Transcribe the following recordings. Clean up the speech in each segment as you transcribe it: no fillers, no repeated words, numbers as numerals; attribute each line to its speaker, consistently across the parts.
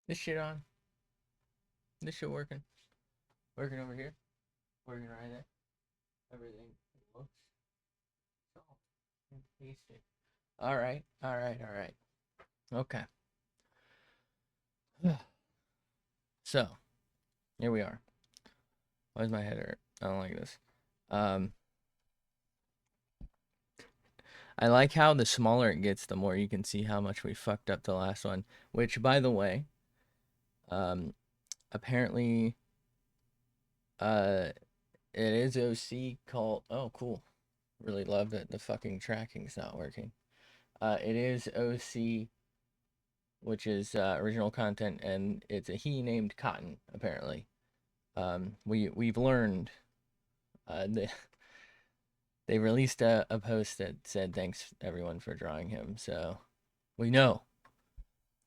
Speaker 1: This shit on. This shit working. Working over here. Working right there. Everything looks soft and tasty. Alright, alright, alright. Okay. So, here we are. Why is my head hurt? I don't like this. Um, I like how the smaller it gets, the more you can see how much we fucked up the last one. Which, by the way, um, apparently, uh, it is OC called. Oh, cool. Really love that the fucking tracking's not working. It is OC, which is original content, and it's a he named Cotton. Apparently, we've learned. They, they released a post that said thanks everyone for drawing him. So we know.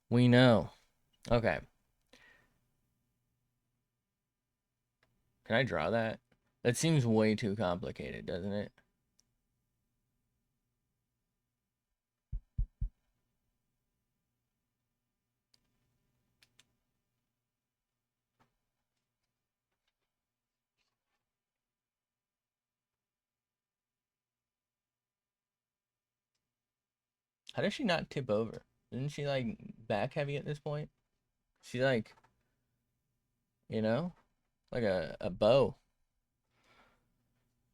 Speaker 1: We know. Okay. Can I draw that? That seems way too complicated, doesn't it? How does she not tip over? Isn't she like back heavy at this point? She like, you know, like a bow.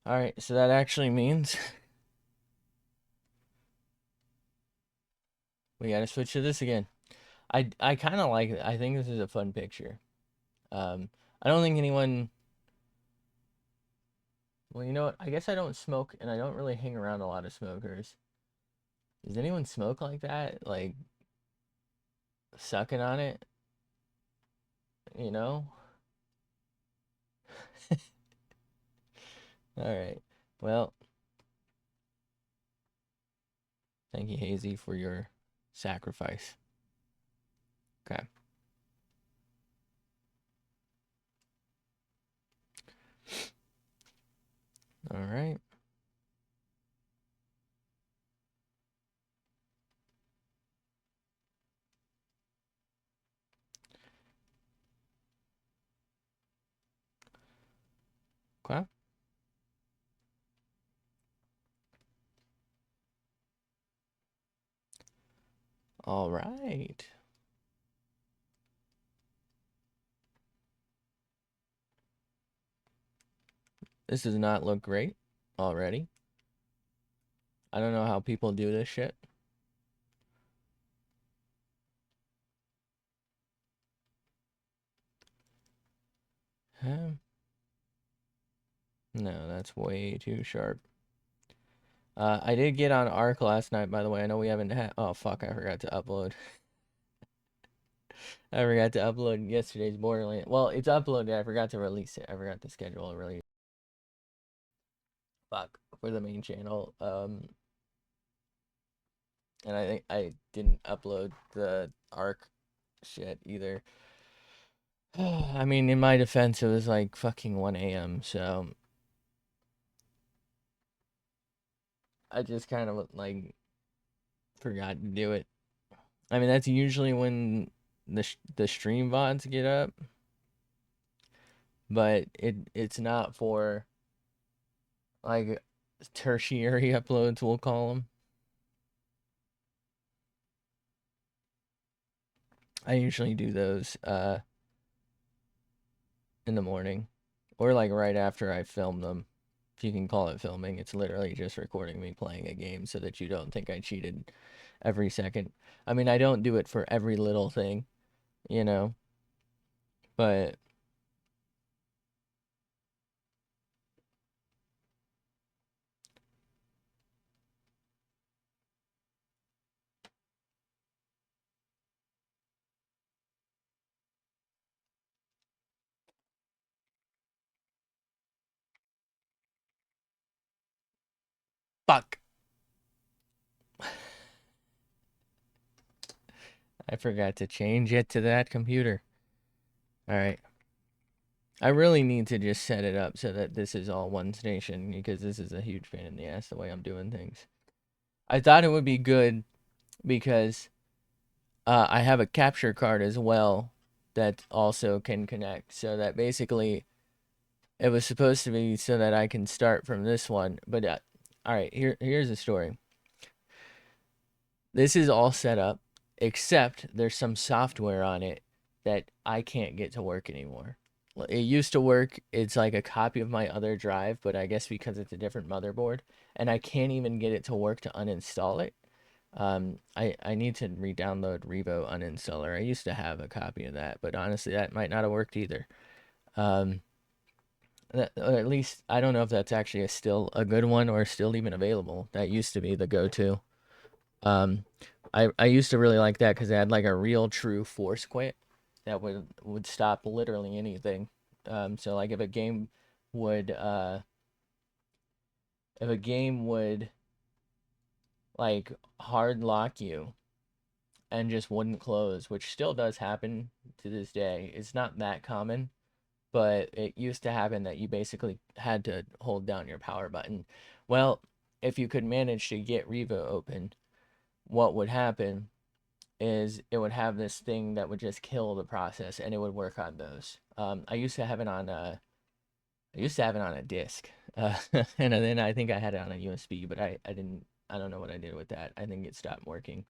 Speaker 1: All right, so that actually means we got to switch to this again. I kind of like it. I think this is a fun picture. Um, I don't think anyone. Well, you know what? I guess I don't smoke, and I don't really hang around a lot of smokers. Does anyone smoke like that? Like sucking on it? You know? All right. Well, thank you, Hazy, for your sacrifice. Okay. All right. Okay. All right. This does not look great already. I don't know how people do this shit. No, that's way too sharp. I did get on Arc last night, by the way. I know we haven't had. Oh, fuck. I forgot to upload. I forgot to upload yesterday's Borderlands. Well, it's uploaded. I forgot to release it. I forgot to schedule a release. Fuck. For the main channel. And I think I didn't upload the Arc shit either. I mean, in my defense, it was like fucking 1 a.m. So I just kind of like forgot to do it. I mean, that's usually when the stream VODs get up, but it's not for like tertiary uploads, we'll call them. I usually do those in the morning or like right after I film them. If you can call it filming, it's literally just recording me playing a game so that you don't think I cheated every second. I mean, I don't do it for every little thing, you know, but fuck. I forgot to change it to that computer. All right. I really need to just set it up so that this is all one station because this is a huge pain in the ass the way I'm doing things. I thought it would be good because I have a capture card as well that also can connect. So that basically it was supposed to be so that I can start from this one. But all right, here's the story. This is all set up, except there's some software on it that I can't get to work anymore. It used to work. It's like a copy of my other drive, but I guess because it's a different motherboard, and I can't even get it to work to uninstall it. I need to re-download Revo Uninstaller. I used to have a copy of that, but honestly, that might not have worked either. Um, or at least I don't know if that's actually still a good one or still even available. That used to be the go-to. Um, I used to really like that because it had like a real true force quit that would stop literally anything. So like would if a game would like hard lock you and just wouldn't close, which still does happen to this day. It's not that common, but it used to happen that you basically had to hold down your power button. Well, if you could manage to get Revo open, what would happen is it would have this thing that would just kill the process, and it would work on those. I used to have it on a disc, and then I think I had it on a USB, but I didn't. I don't know what I did with that. I think it stopped working.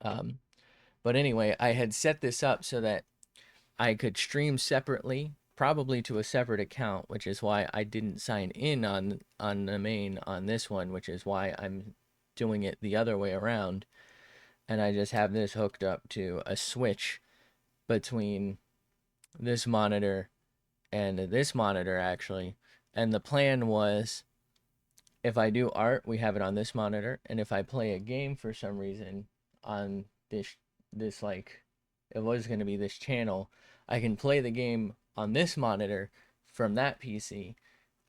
Speaker 1: Um, but anyway, I had set this up so that I could stream separately, probably to a separate account, which is why I didn't sign in on the main on this one, which is why I'm doing it the other way around. And I just have this hooked up to a switch between this monitor and this monitor actually. And the plan was if I do art, we have it on this monitor, and if I play a game for some reason on this like it was going to be this channel, I can play the game on this monitor from that PC,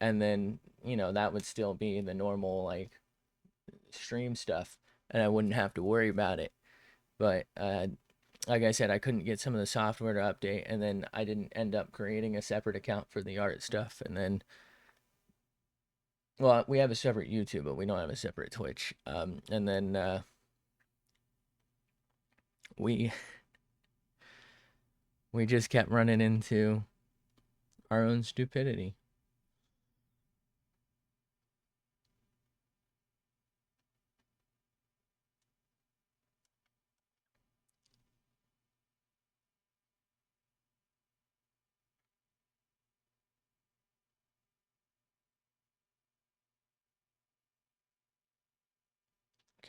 Speaker 1: and then that would still be the normal like stream stuff, and I wouldn't have to worry about it. But like I said, I couldn't get some of the software to update, and then I didn't end up creating a separate account for the art stuff, and then well, we have a separate YouTube, but we don't have a separate Twitch. And then we we just kept running into our own stupidity.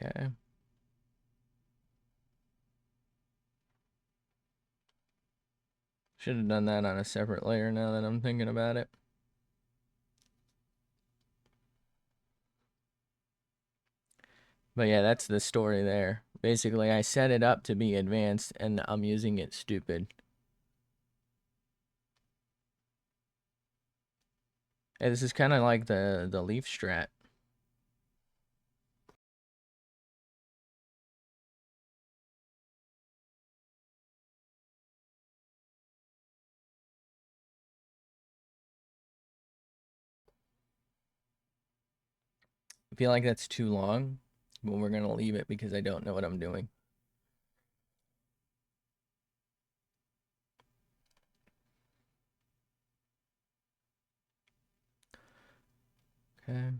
Speaker 1: Okay. Should have done that on a separate layer now that I'm thinking about it. But yeah, that's the story there. Basically, I set it up to be advanced and I'm using it stupid. Hey, this is kind of like the leaf strat. I feel like that's too long, but we're gonna leave it because I don't know what I'm doing. Okay.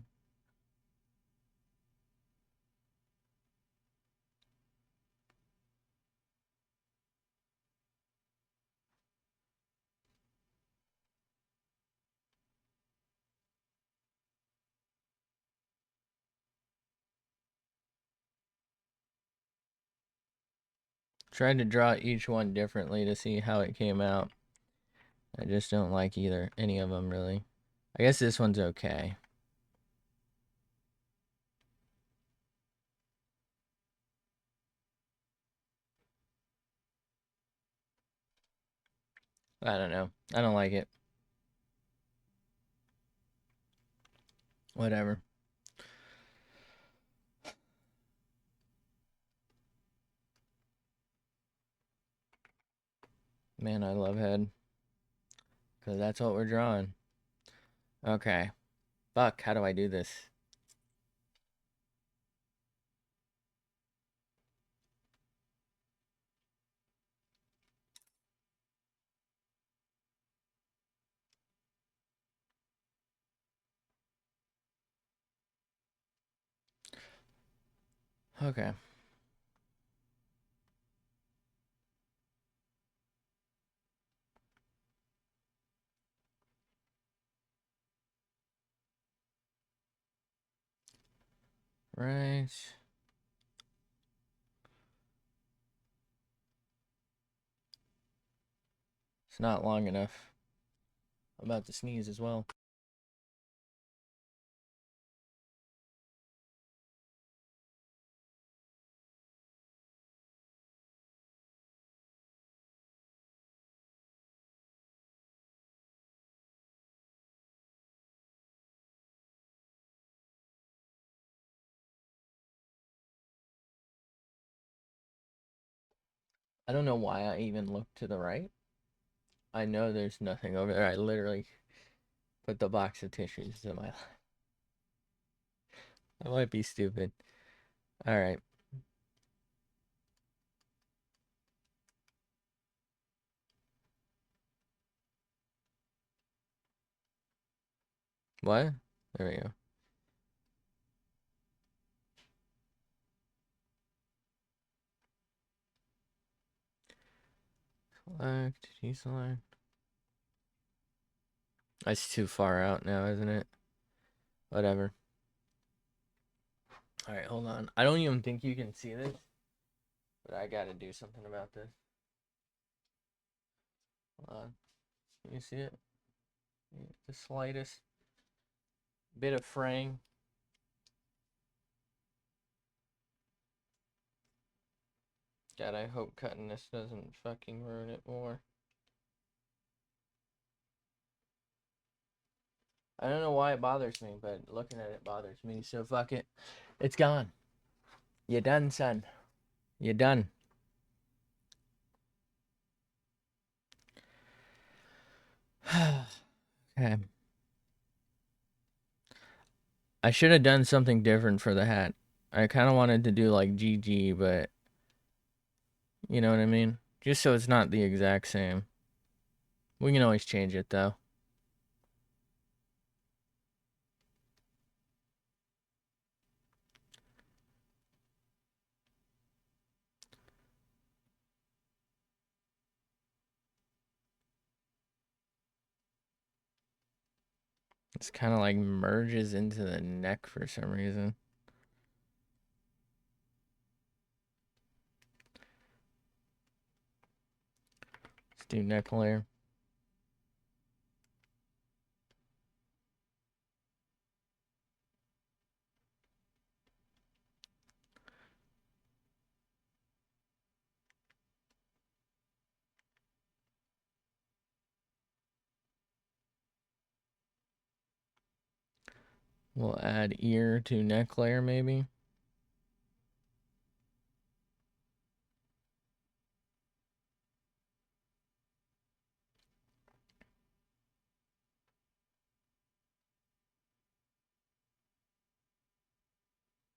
Speaker 1: Tried to draw each one differently to see how it came out. I just don't like any of them really. I guess this one's okay. I don't know. I don't like it. Whatever. Man, I love head. Because that's what we're drawing. Okay. Fuck, how do I do this? Okay. Right. It's not long enough. I'm about to sneeze as well. I don't know why I even looked to the right. I know there's nothing over there. I literally put the box of tissues in my. I might be stupid. All right. What? There we go. Select, deselect. That's too far out now, isn't it? Whatever. All right, hold on. I don't even think you can see this, but I gotta do something about this. Hold on. Can you see it? The slightest bit of fraying. God, I hope cutting this doesn't fucking ruin it more. I don't know why it bothers me, but looking at it bothers me, so fuck it. It's gone. You done, son. You done. Okay. I should have done something different for the hat. I kind of wanted to do like GG, but you know what I mean? Just so it's not the exact same. We can always change it though. It's kind of like merges into the neck for some reason. Let's do neck layer. We'll add ear to neck layer maybe.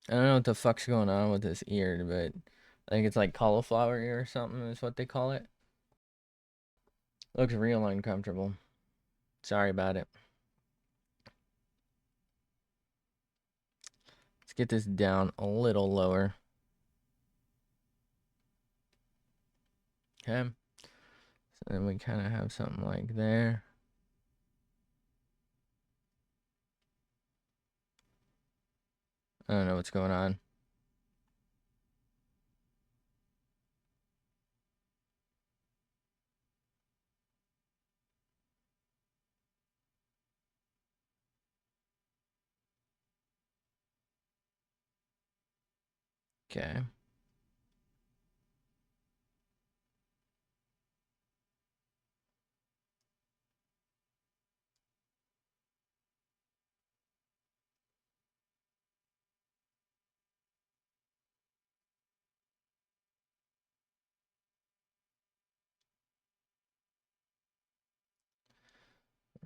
Speaker 1: I don't know what the fuck's going on with this ear, but I think it's like cauliflower ear or something is what they call it. Looks real uncomfortable. Sorry about it. Let's get this down a little lower. Okay. So then we kind of have something like there. I don't know what's going on. Okay.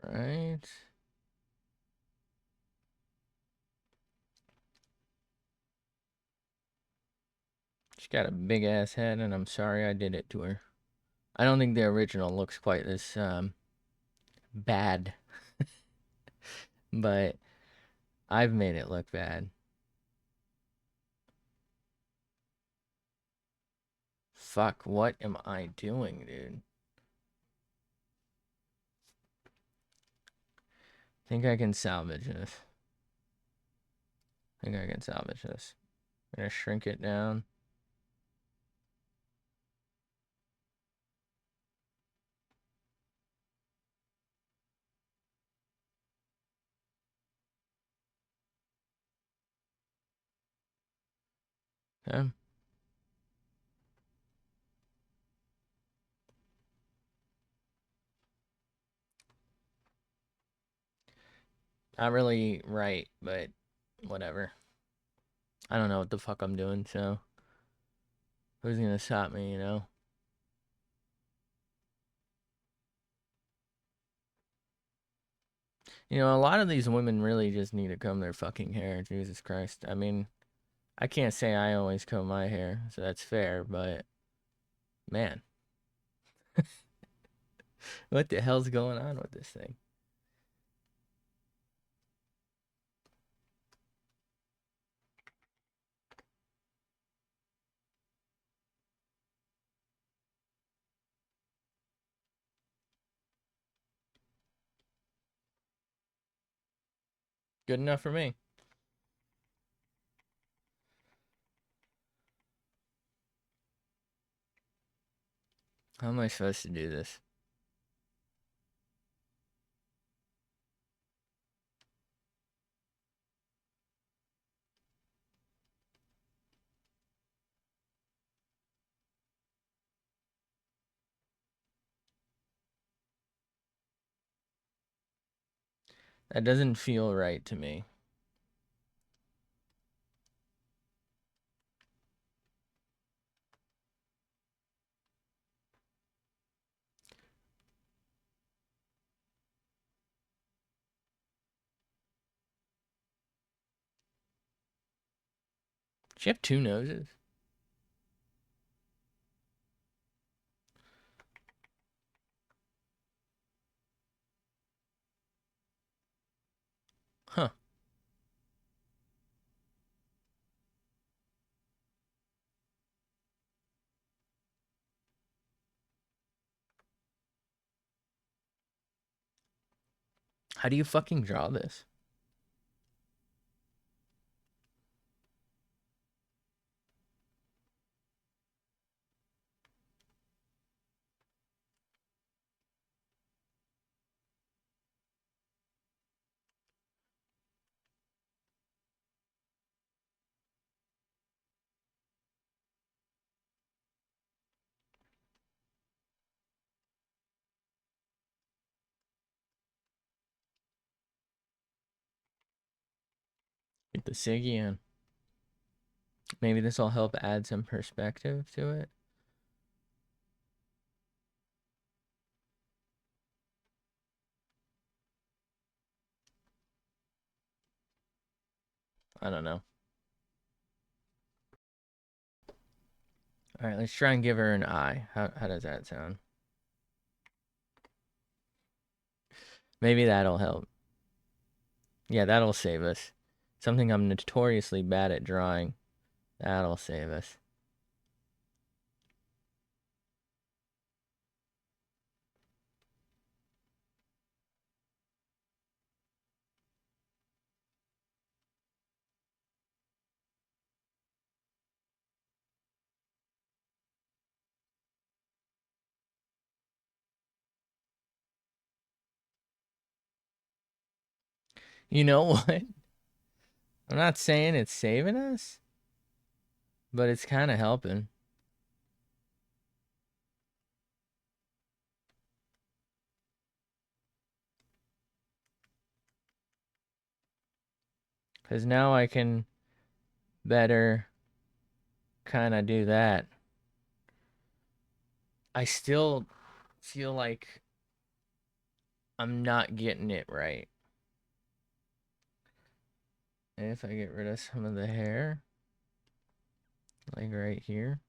Speaker 1: Right. She's got a big ass head, and I'm sorry I did it to her. I don't think the original looks quite this bad, but I've made it look bad. Fuck, what am I doing, dude? Think I can salvage this. Think I can salvage this. I'm gonna shrink it down. Okay. Not really right, but whatever. I don't know what the fuck I'm doing, so who's gonna stop me, you know? You know, a lot of these women really just need to comb their fucking hair. Jesus Christ. I mean, I can't say I always comb my hair, so that's fair, but man, what the hell's going on with this thing? Good enough for me. How am I supposed to do this? That doesn't feel right to me. Does she have two noses? Huh. How do you fucking draw this? Get the Siggy in. Maybe this will help add some perspective to it. I don't know. All right, let's try and give her an eye. How does that sound? Maybe that'll help. Yeah, that'll save us. Something I'm notoriously bad at drawing. That'll save us. You know what? I'm not saying it's saving us, but it's kind of helping. Because now I can better kind of do that. I still feel like I'm not getting it right. And if I get rid of some of the hair, like right here.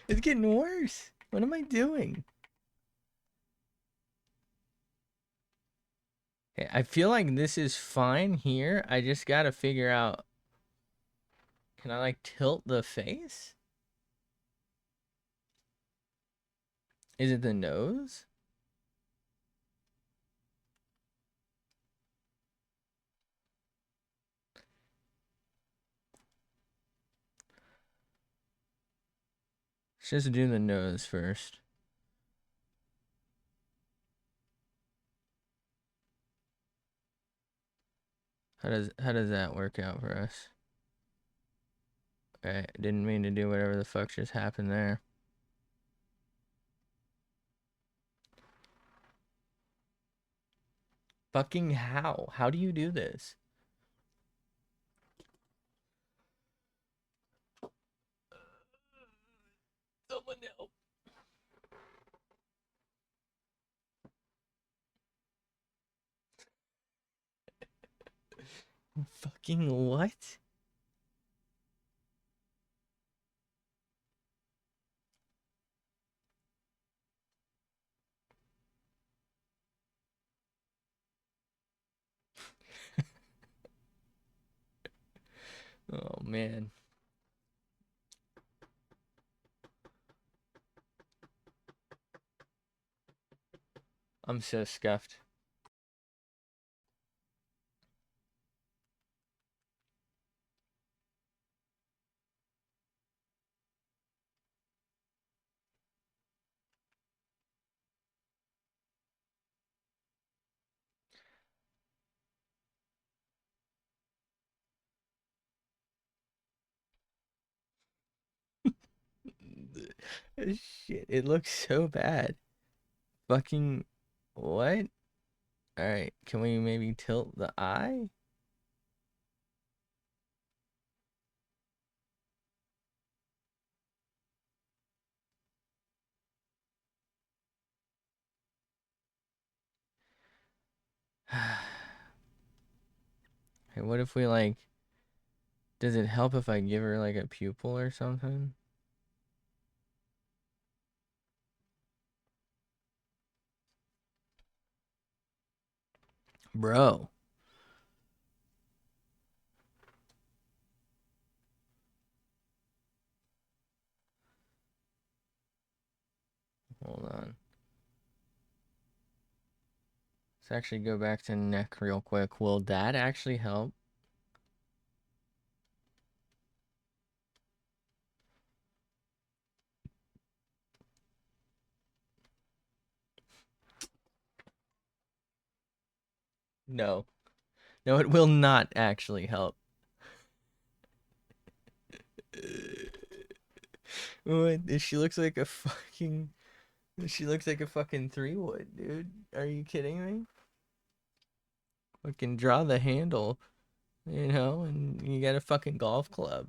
Speaker 1: It's getting worse. What am I doing? Okay, I feel like this is fine here. I just gotta figure out. Can I like tilt the face? Is it the nose? Let's just do the nose first. How does that work out for us? Okay, didn't mean to do whatever the fuck just happened there. Fucking how? How do you do this? Someone help. Fucking what? Oh man. I'm so scuffed. Shit, it looks so bad. Fucking what? Alright, can we maybe tilt the eye? Hey, what if we like, does it help if I give her like a pupil or something? Bro. Hold on. Let's actually go back to neck real quick. Will that actually help? No. No, it will not actually help. What? She looks like a fucking. She looks like a fucking 3-wood, dude. Are you kidding me? Fucking draw the handle, and you got a fucking golf club.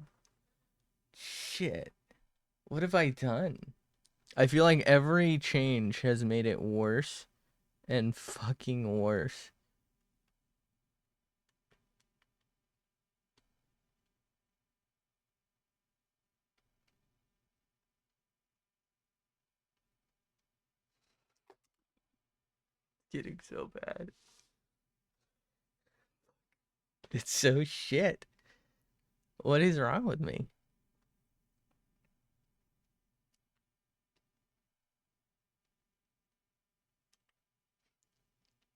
Speaker 1: Shit. What have I done? I feel like every change has made it worse and fucking worse. Getting so bad. It's so shit. What is wrong with me?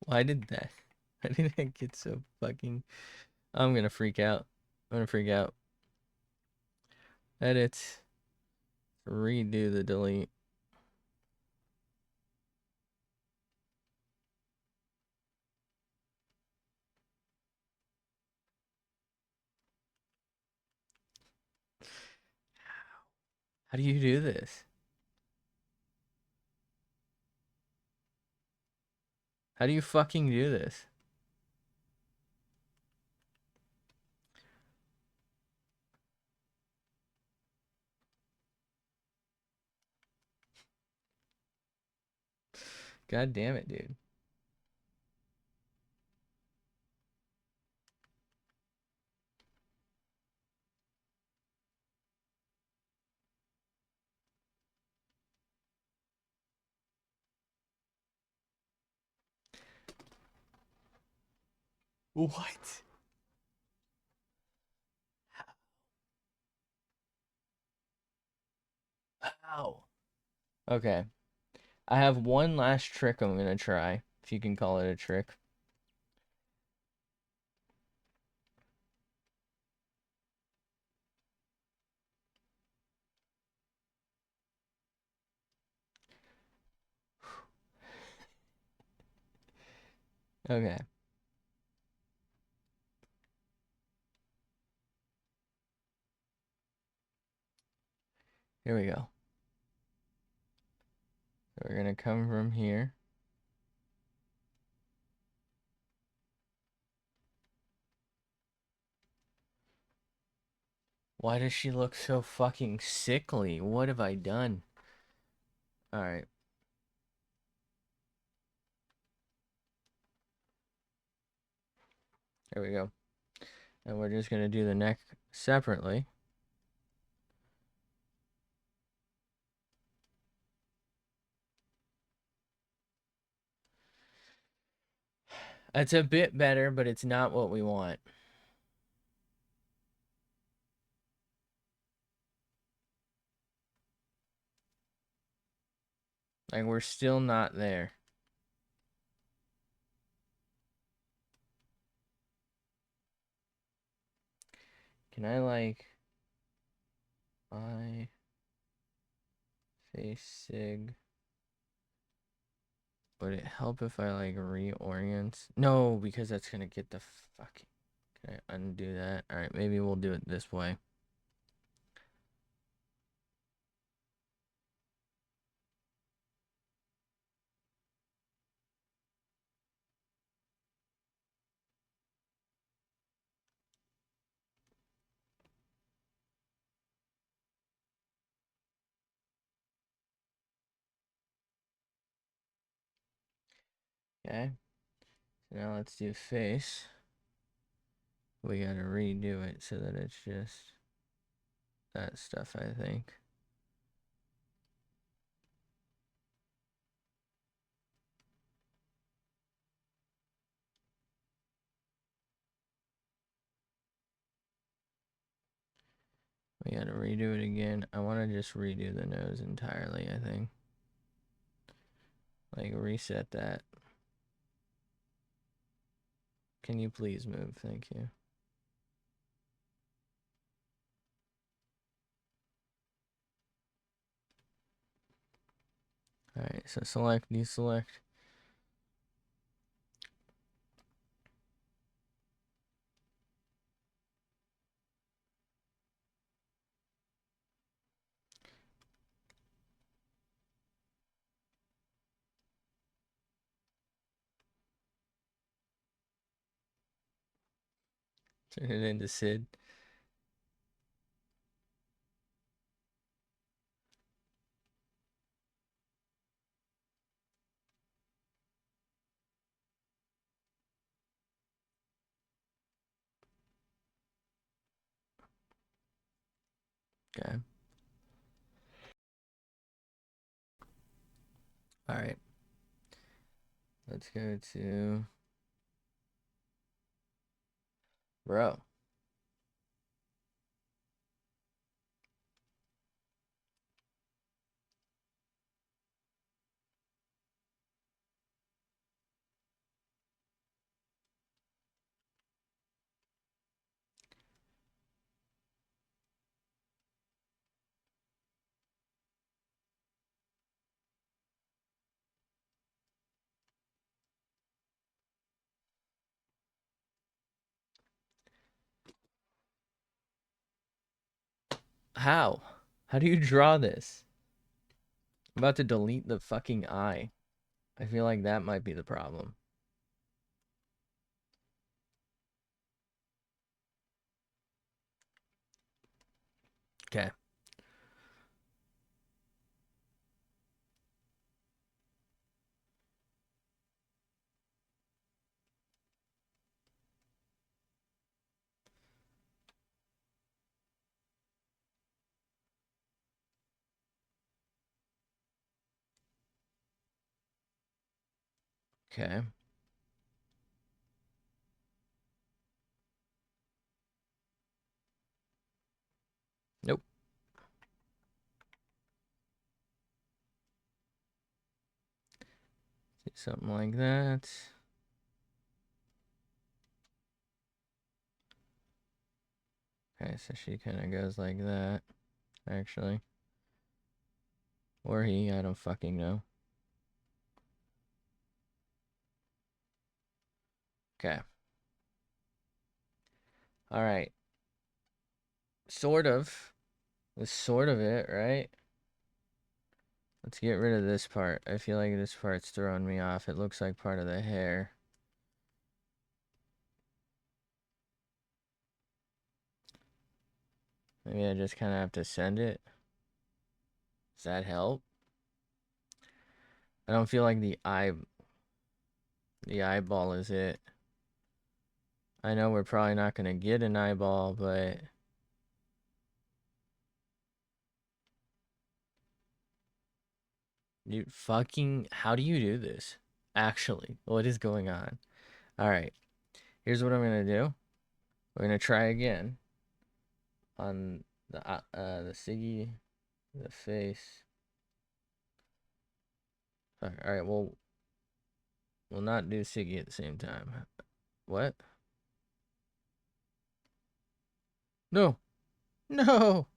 Speaker 1: Why did that? Why did I get so fucking... I'm gonna freak out. I'm gonna freak out. Edit. Redo the delete. How do you do this? How do you fucking do this? God damn it, dude. What? How? Okay. I have one last trick I'm gonna try, if you can call it a trick. Okay. Here we go. So we're gonna come from here. Why does she look so fucking sickly? What have I done? Alright. There we go. And we're just gonna do the neck separately. It's a bit better, but it's not what we want. Like, we're still not there. Can I, like... face sig... Would it help if I, like, reorient? No, because that's gonna get the fucking... Can I undo that? Alright, maybe we'll do it this way. Okay. So now let's do face. We gotta redo it so that it's just that stuff, I think. We gotta redo it again. I wanna just redo the nose entirely, I think. Like, reset that. Can you please move? Thank you. Alright, so select, deselect. Turn it into Sid. Okay. Alright. Let's go to... Bro. How? How do you draw this? I'm about to delete the fucking eye. I feel like that might be the problem. Okay. Okay. Something like that. Okay, so she kind of goes like that, actually. Or he, I don't fucking know. Okay. Alright. Sort of. That's sort of it, right? Let's get rid of this part. I feel like this part's throwing me off. It looks like part of the hair. Maybe I just kind of have to send it. Does that help? I don't feel like the eyeball is it. I know we're probably not going to get an eyeball, but you fucking, how do you do this? Actually, what is going on? All right, here's what I'm going to do. We're going to try again on the Siggy, the face. All right, we'll not do Siggy at the same time. What? No. No.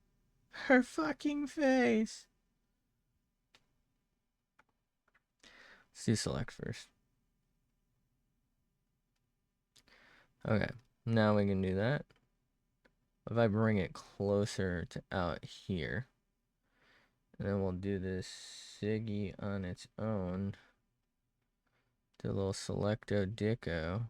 Speaker 1: Her fucking face. Let's do select first. Okay. Now we can do that. If I bring it closer to out here, and then we'll do this Siggy on its own. Do a little selecto dico.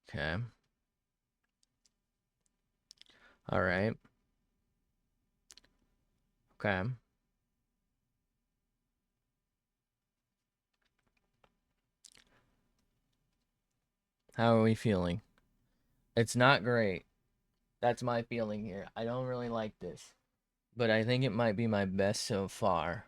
Speaker 1: Okay. All right. Okay. How are we feeling? It's not great. That's my feeling here. I don't really like this, but I think it might be my best so far.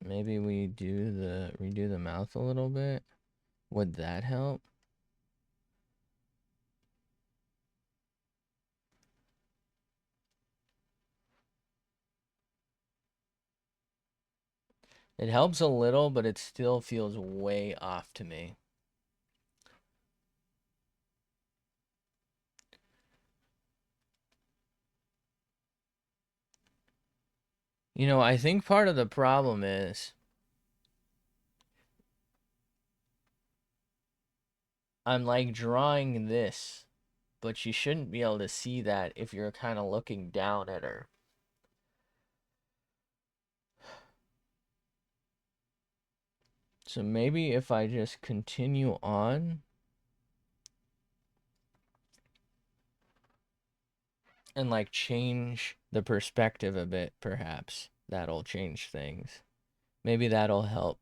Speaker 1: Maybe we redo the mouth a little bit. Would that help? It helps a little, but it still feels way off to me. You know, I think part of the problem is I'm like drawing this, but you shouldn't be able to see that if you're kind of looking down at her. So maybe if I just continue on and like change the perspective a bit, perhaps that'll change things. Maybe that'll help.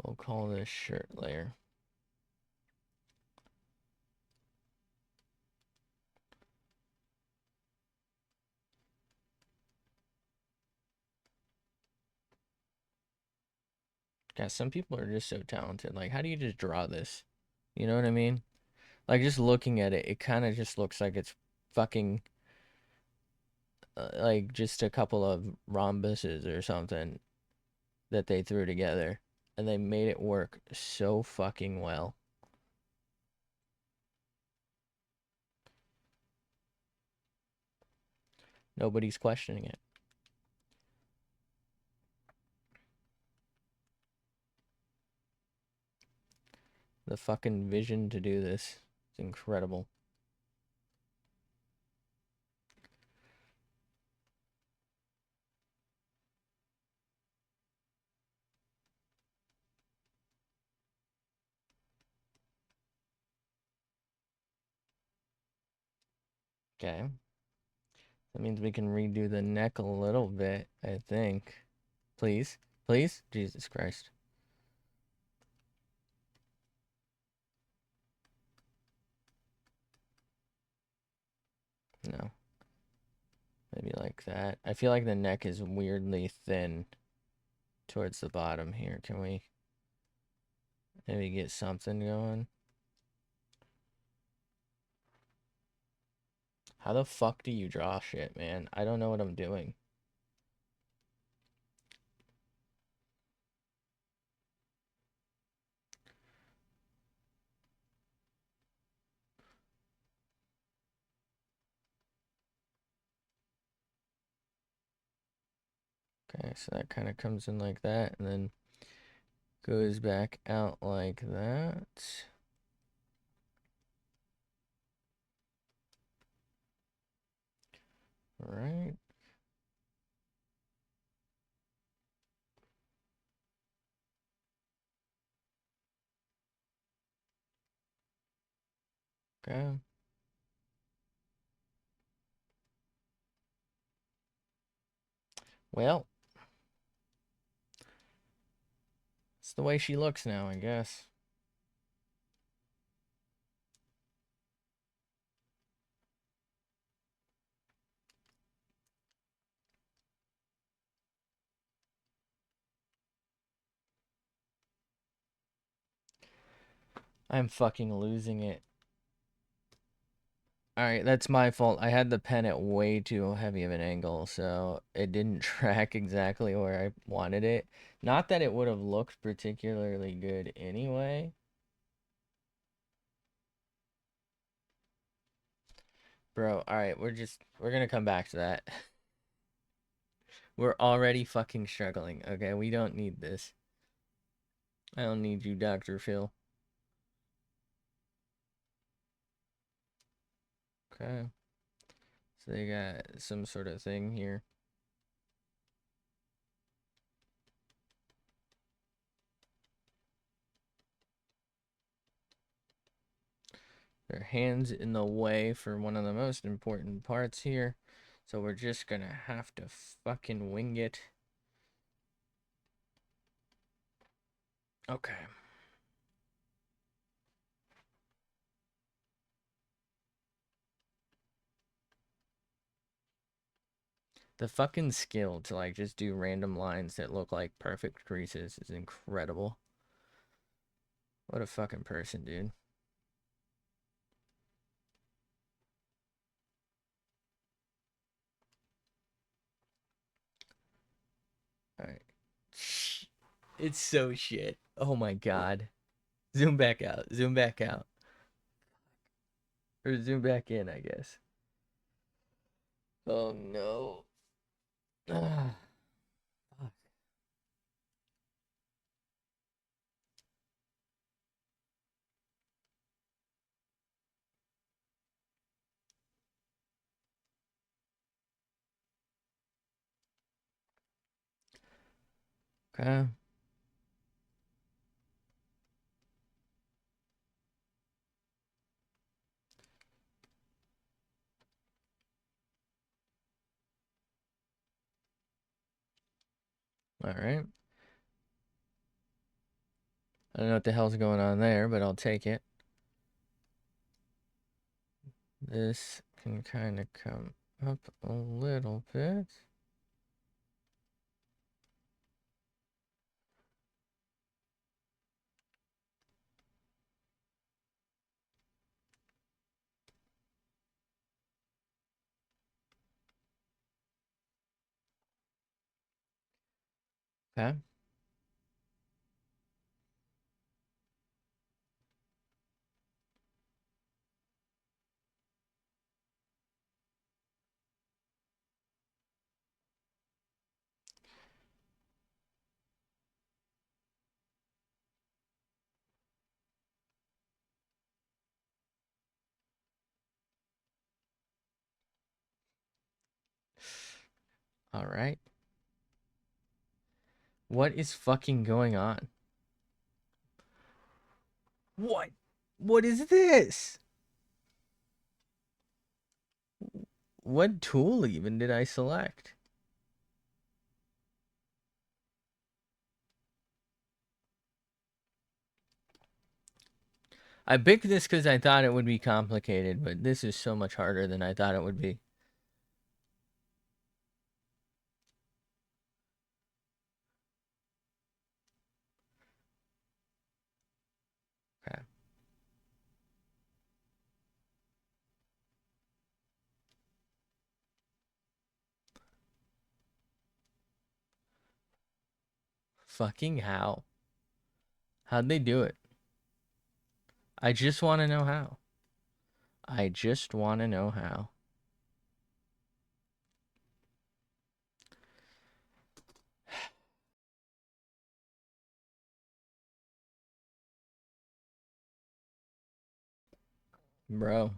Speaker 1: We'll call this shirt layer. God, some people are just so talented. Like, how do you just draw this? You know what I mean? Like, just looking at it, it kind of just looks like it's fucking, like, just a couple of rhombuses or something that they threw together. And they made it work so fucking well. Nobody's questioning it. The fucking vision to do this is incredible. Okay. That means we can redo the neck a little bit, I think. Please? Please? Jesus Christ. No. Maybe like that. I feel like the neck is weirdly thin towards the bottom here. Can we maybe get something going? How the fuck do you draw shit, man? I don't know what I'm doing. Okay, so that kind of comes in like that and then goes back out like that. All right. Okay. Well, it's the way she looks now, I guess. I'm fucking losing it. Alright, that's my fault. I had the pen at way too heavy of an angle, so it didn't track exactly where I wanted it. Not that it would have looked particularly good anyway. Bro, alright, we're gonna come back to that. We're already fucking struggling, okay? We don't need this. I don't need you, Dr. Phil. Okay. So they got some sort of thing here. Their hands in the way for one of the most important parts here. So we're just gonna have to fucking wing it. Okay. The fucking skill to like just do random lines that look like perfect creases is incredible. What a fucking person, dude. Alright. It's so shit. Oh my god. Zoom back out. Zoom back out. Or zoom back in, I guess. Oh no. Ah, fuck. Okay. Alright. I don't know what the hell's going on there, but I'll take it. This can kind of come up a little bit. Okay. Alright. What is fucking going on? What? What is this? What tool even did I select? I picked this because I thought it would be complicated, but this is so much harder than I thought it would be. Okay. Fucking how? How'd they do it? I just want to know how. I just want to know how. Bro.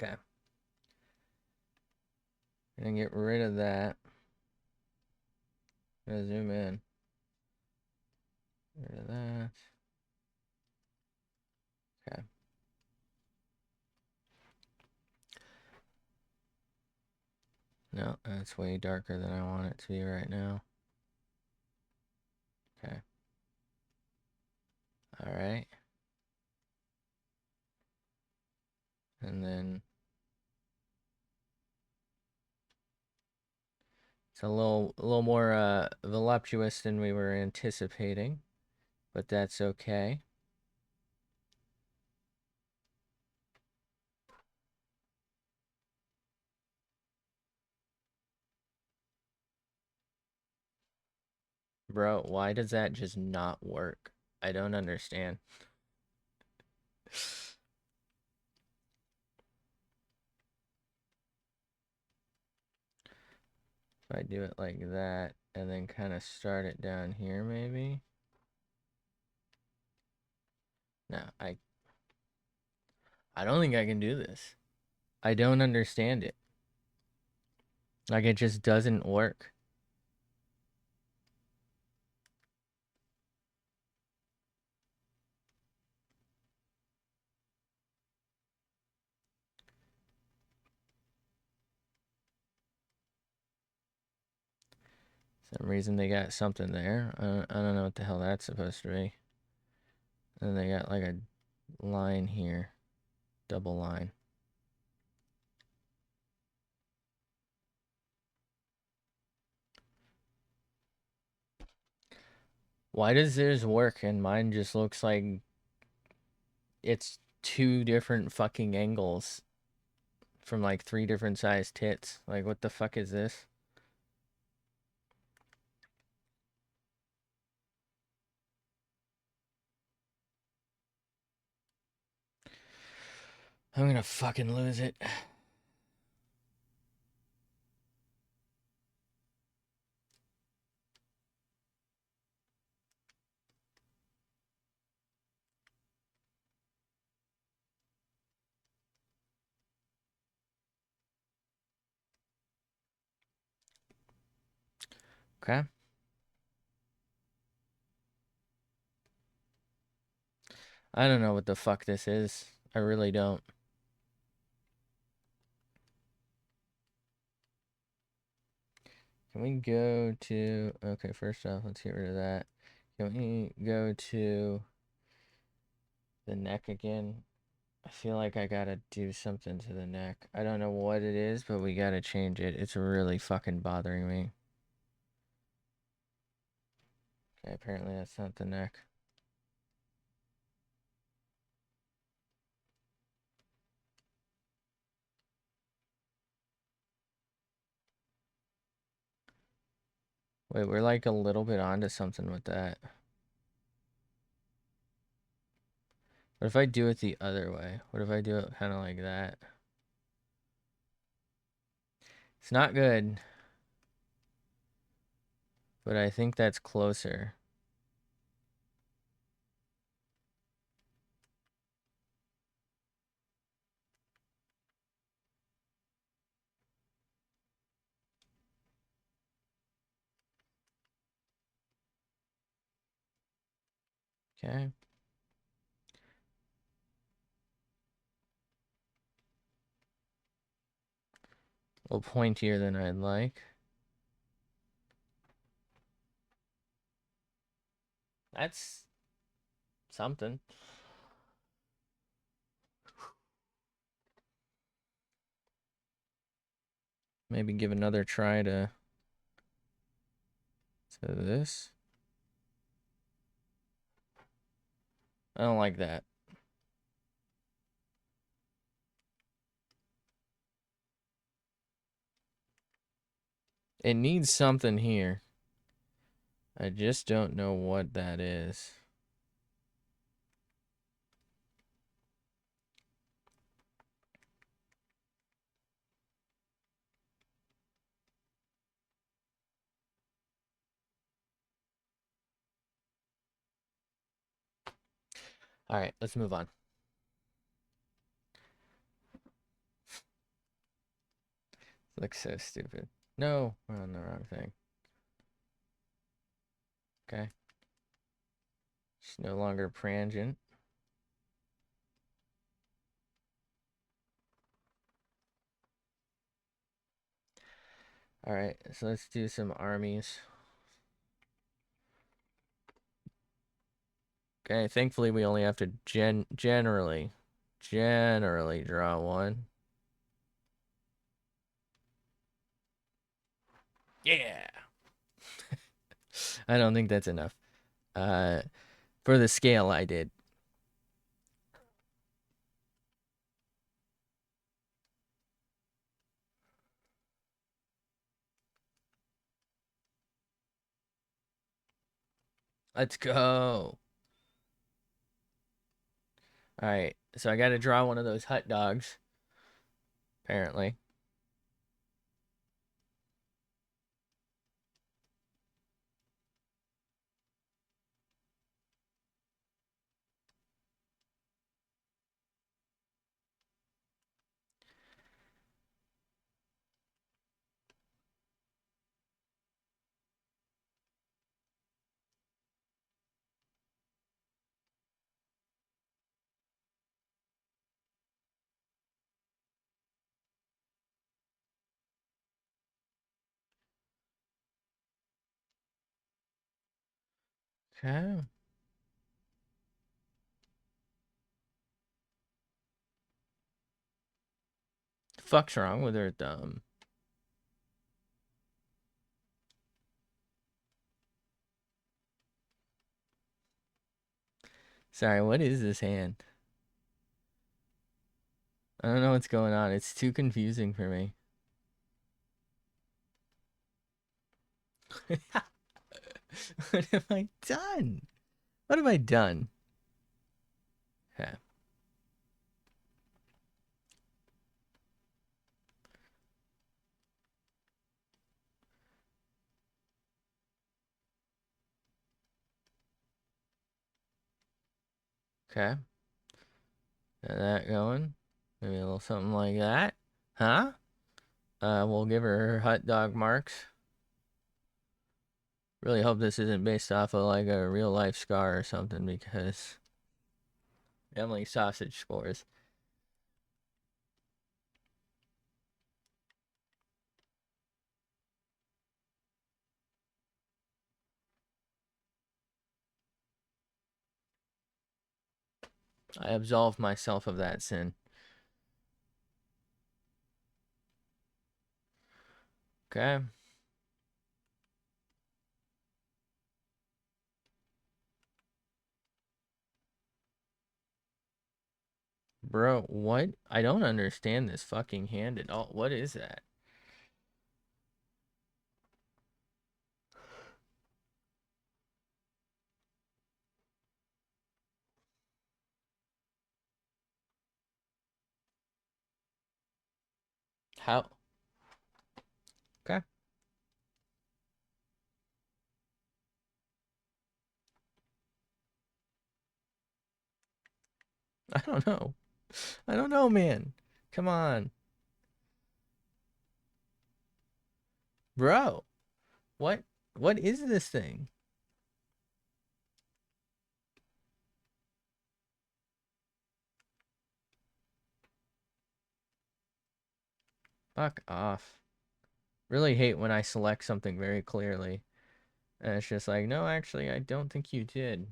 Speaker 1: Okay. Gonna get rid of that. Gonna zoom in. Get rid of that. Okay. No, that's way darker than I want it to be right now. Okay. Alright. And then it's a little more voluptuous than we were anticipating, but that's okay. Bro, why does that just not work? I don't understand. If I do it like that and then kind of start it down here maybe. No, I don't think I can do this. I don't understand it. Like it just doesn't work. Some reason they got something there. I don't know what the hell that's supposed to be. And they got like a line here. Double line. Why does theirs work and mine just looks like it's two different fucking angles from like three different sized tits? Like, what the fuck is this? I'm gonna fucking lose it. Okay. I don't know what the fuck this is. I really don't. Can we go to... Okay, first off, let's get rid of that. Can we go to the neck again? I feel like I gotta do something to the neck. I don't know what it is, but we gotta change it. It's really fucking bothering me. Okay, apparently that's not the neck. Wait, we're like a little bit onto something with that. What if I do it the other way? What if I do it kind of like that? It's not good, but I think that's closer. Okay. A little pointier than I'd like. That's something. Maybe give another try to this. I don't like that. It needs something here. I just don't know what that is. All right, let's move on. Looks so stupid. No, we're on the wrong thing. Okay. It's no longer prangent. All right, so let's do some armies. Okay, thankfully we only have to generally draw one. Yeah. I don't think that's enough. For the scale I did. Let's go. All right, so I got to draw one of those hot dogs, apparently. Okay. Fuck's wrong with her thumb? Sorry, what is this hand? I don't know what's going on. It's too confusing for me. What have I done? What have I done? Okay. Okay. Got that going. Maybe a little something like that. Huh? We'll give her hot dog marks. Really hope this isn't based off of like a real life scar or something because Emily sausage scores. I absolve myself of that sin. Okay. Bro, what? I don't understand this fucking hand at all. What is that? How? Okay. I don't know. I don't know, man. Come on. Bro, what? What is this thing? Fuck off. Really hate when I select something very clearly And it's just like, no, actually, I don't think you did.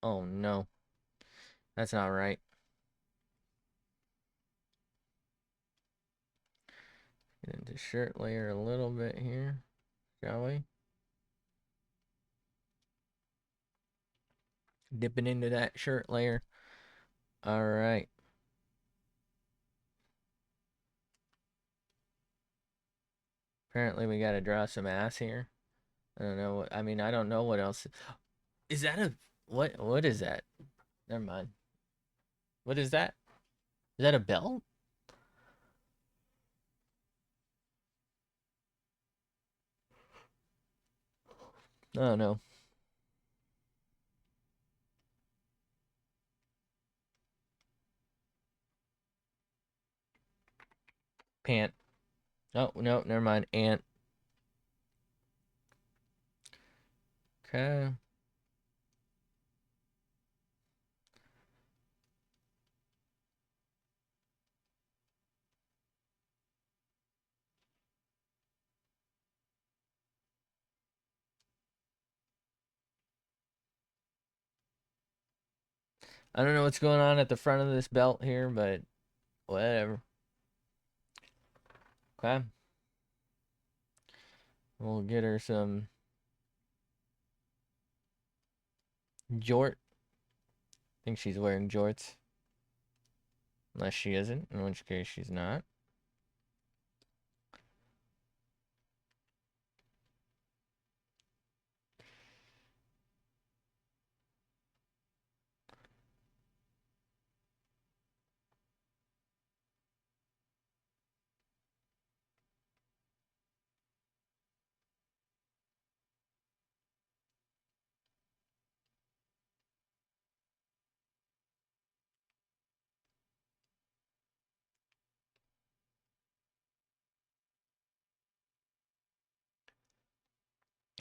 Speaker 1: Oh no, that's not right. Get into shirt layer a little bit here, shall we? Dipping into that shirt layer. All right. Apparently we gotta draw some ass here. I don't know what, I mean, I don't know what else. Is that a, what is that? Never mind. What is that? Is that a belt? Oh no. Pant. Oh, no, never mind. Ant. Okay. I don't know what's going on at the front of this belt here, but whatever. Okay. We'll get her some jort. I think she's wearing jorts. Unless she isn't, in which case she's not.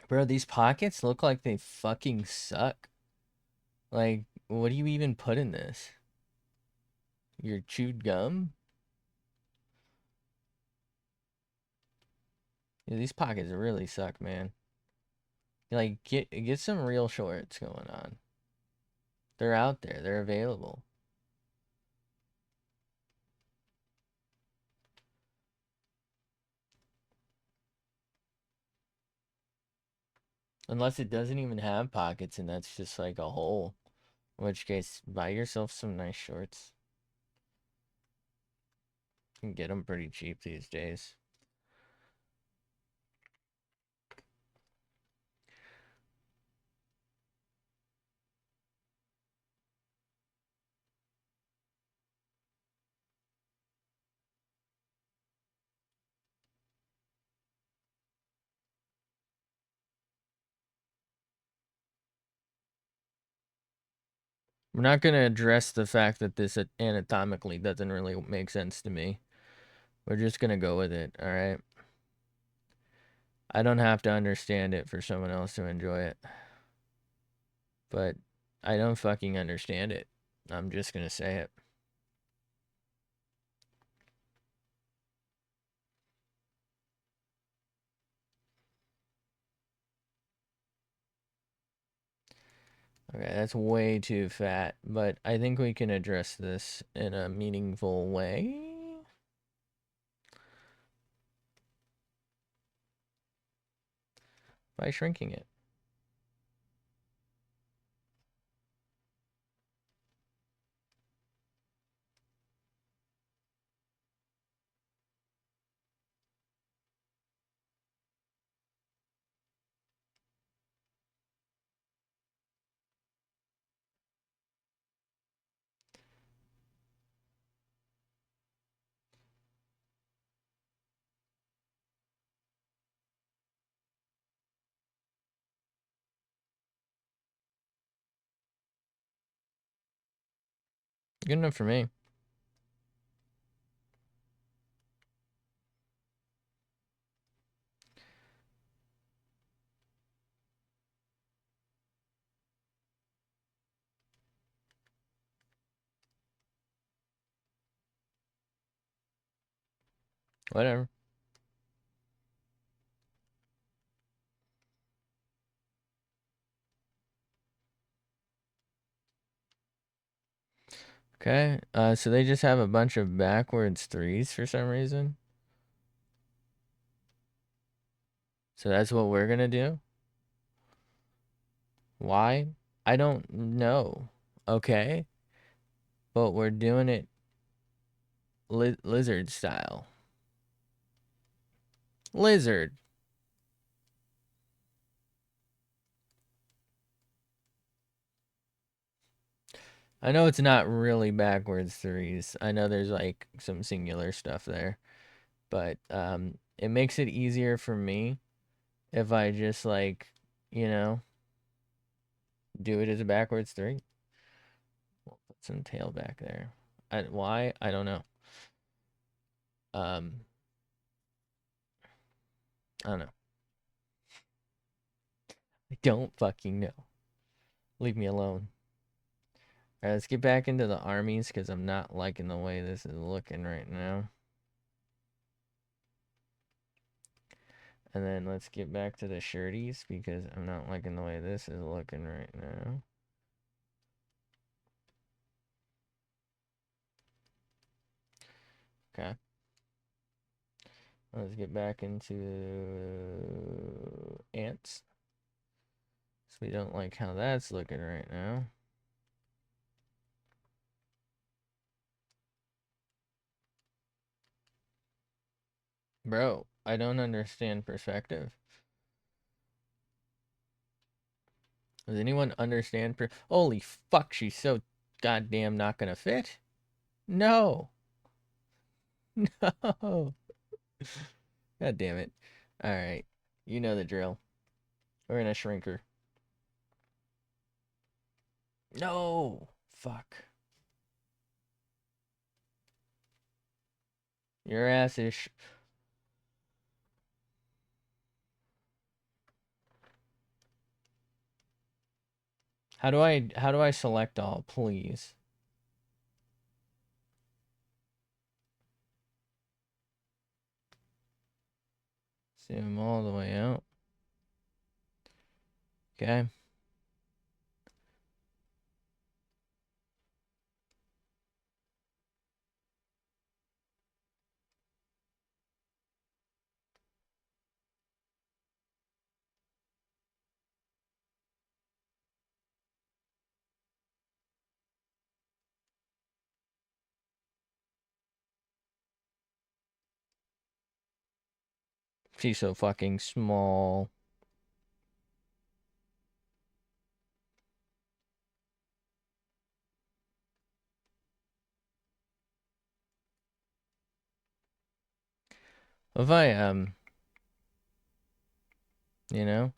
Speaker 1: Bro, these pockets look like they fucking suck. Like, what do you even put in this? Your chewed gum? Yeah, these pockets really suck, man. Like, get some real shorts going on. They're out there. They're available. Unless it doesn't even have pockets and that's just like a hole. In which case, buy yourself some nice shorts. You can get them pretty cheap these days. We're not going to address the fact that this anatomically doesn't really make sense to me. We're just going to go with it, alright? I don't have to understand it for someone else to enjoy it. But I don't fucking understand it. I'm just going to say it. Okay, that's way too fat, but I think we can address this in a meaningful way. By shrinking it. Good enough for me. Whatever. Okay. So they just have a bunch of backwards threes for some reason. So that's what we're gonna do. Why? I don't know. Okay. But we're doing it lizard style. Lizard. I know it's not really backwards threes. I know there's like some singular stuff there. But it makes it easier for me if I just like, you know, do it as a backwards three. We'll put some tail back there. Why? I don't know. Um, I don't know. I don't fucking know. Leave me alone. All right, let's get back into the armies because I'm not liking the way this is looking right now. And then let's get back to the shirties because I'm not liking the way this is looking right now. Okay. Let's get back into ants. So we don't like how that's looking right now. Bro, I don't understand perspective. Does anyone understand Holy fuck, she's so goddamn not gonna fit. No. No. God damn it. Alright. You know the drill. We're in a shrinker. No. Fuck. Your ass is how do I select all, please? Zoom all the way out. Okay. She's so fucking small. If I you know,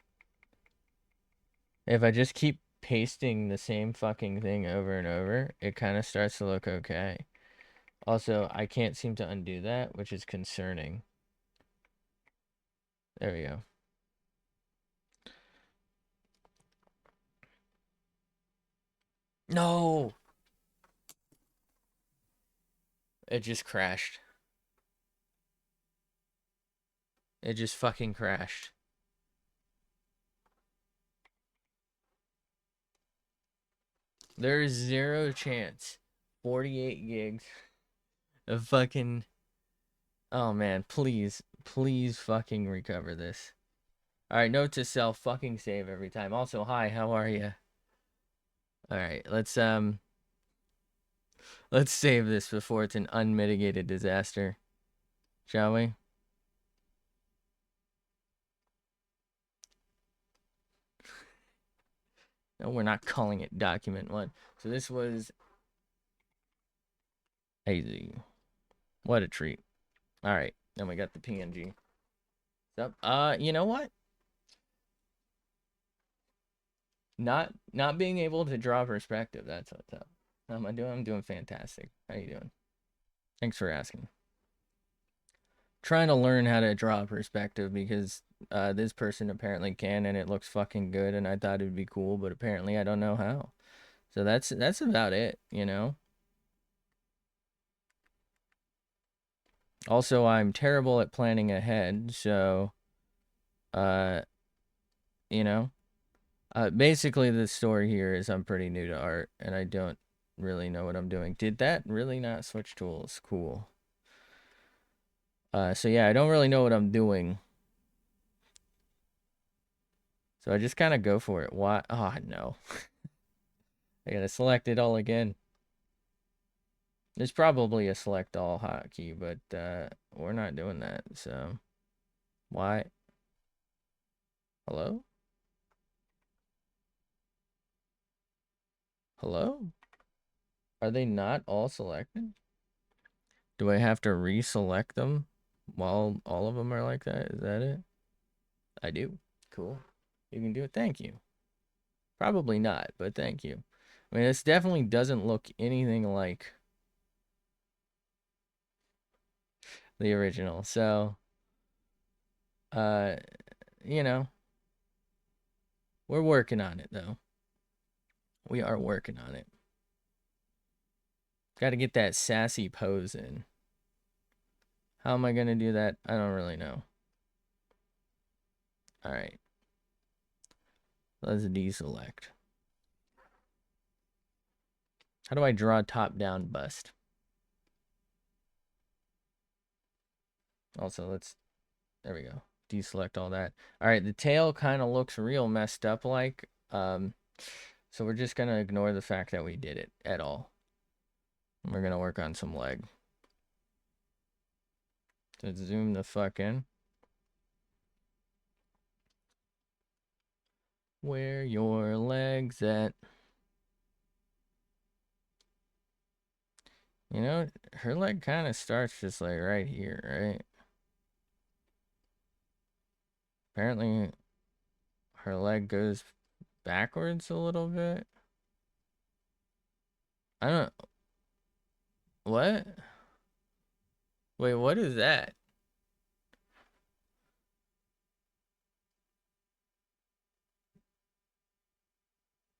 Speaker 1: if I just keep pasting the same fucking thing over and over, it kind of starts to look okay. Also, I can't seem to undo that, which is concerning. There we go. No! It just crashed. It just fucking crashed. There is zero chance. 48 gigs of fucking... Oh man, please, please fucking recover this. Alright, note to self, fucking save every time. Also, hi, how are you? Alright, let's save this before it's an unmitigated disaster. Shall we? No, we're not calling it document one. So this was easy. What a treat. Alright, then we got the PNG. So, you know what? Not being able to draw perspective, that's what's up. How am I doing? I'm doing fantastic. How you doing? Thanks for asking. Trying to learn how to draw perspective because this person apparently can and it looks fucking good and I thought it'd be cool, but apparently I don't know how. So that's about it, you know? Also, I'm terrible at planning ahead, so uh, you know, basically the story here is I'm pretty new to art and I don't really know what I'm doing. Did that really not switch tools? Cool. So yeah, I don't really know what I'm doing. So I just kind of go for it. Why? Oh, no. I gotta select it all again. There's probably a select all hotkey, but we're not doing that. So why? Hello? Hello? Are they not all selected? Do I have to reselect them while all of them are like that? Is that it? I do. Cool. You can do it. Thank you. Probably not, but thank you. I mean, this definitely doesn't look anything like the original. So, uh, you know, we're working on it though. We are working on it. Got to get that sassy pose in. How am I going to do that? I don't really know. All right. Let's deselect. How do I draw a top-down bust? Also, there we go. Deselect all that. All right, the tail kind of looks real messed up like. So we're just going to ignore the fact that we did it at all. We're going to work on some leg. Let's zoom the fuck in. Where your legs at? You know, her leg kind of starts just like right here, right? Apparently, her leg goes backwards a little bit. I don't. What? Wait, what is that?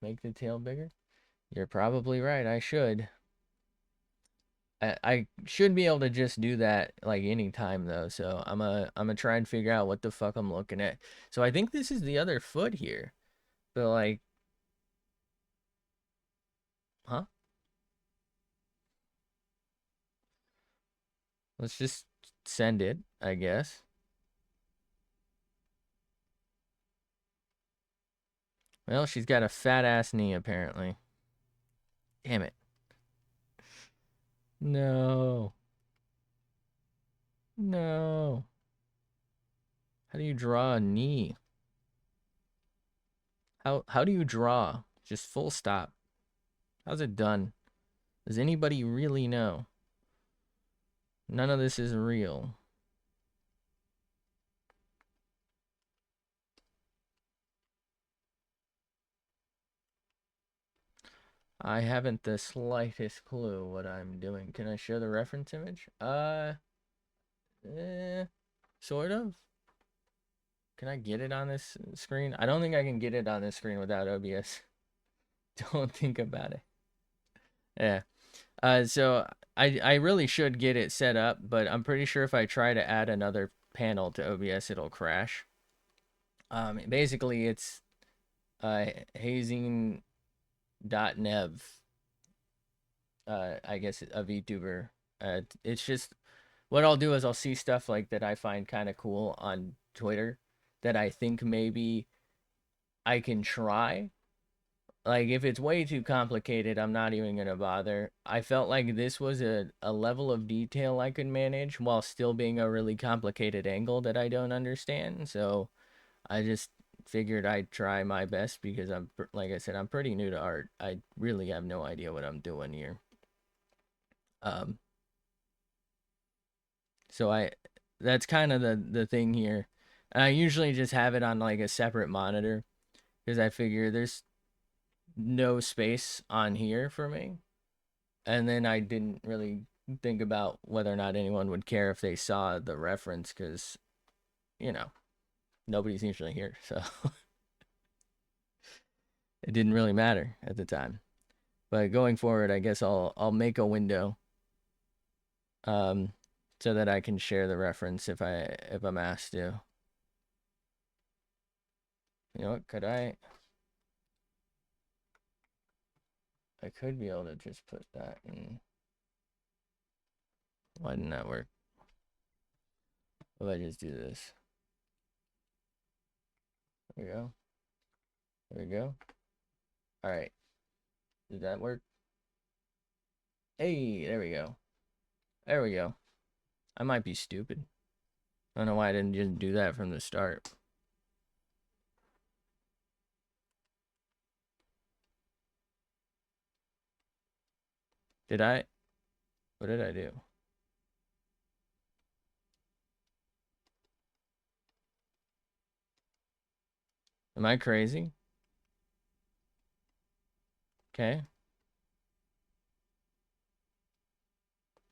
Speaker 1: Make the tail bigger? You're probably right. I should. I should be able to just do that like anytime though. So I'm gonna try and figure out what the fuck I'm looking at. So I think this is the other foot here. But like, huh? Let's just send it, I guess. Well, she's got a fat ass knee apparently. Damn it. No. No. How do you draw a knee? How do you draw? Just full stop. How's it done? Does anybody really know? None of this is real. I haven't the slightest clue what I'm doing. Can I show the reference image? Sort of. Can I get it on this screen? I don't think I can get it on this screen without OBS. Don't think about it. Yeah. So I really should get it set up, but I'm pretty sure if I try to add another panel to OBS, it'll crash. Basically, it's hazing.nev, I guess a VTuber. It's just what I'll do is I'll see stuff like that I find kind of cool on Twitter that I think maybe I can try. Like if it's way too complicated, I'm not even gonna bother. I felt like this was a level of detail I could manage while still being a really complicated angle that I don't understand. So I just figured I'd try my best because like I said, I'm pretty new to art. I really have no idea what I'm doing here. Um, so that's kind of the thing here. And I usually just have it on like a separate monitor because I figure there's no space on here for me. And then I didn't really think about whether or not anyone would care if they saw the reference because, you know, nobody's usually here. So it didn't really matter at the time. But going forward, I guess I'll make a window um so that I can share the reference if I'm asked to. You know what? I could be able to just put that in. Why didn't that work? What if I just do this? There we go. There we go. All right. Did that work? Hey, there we go. There we go. I might be stupid. I don't know why I didn't just do that from the start. Did I? What did I do? Am I crazy? Okay.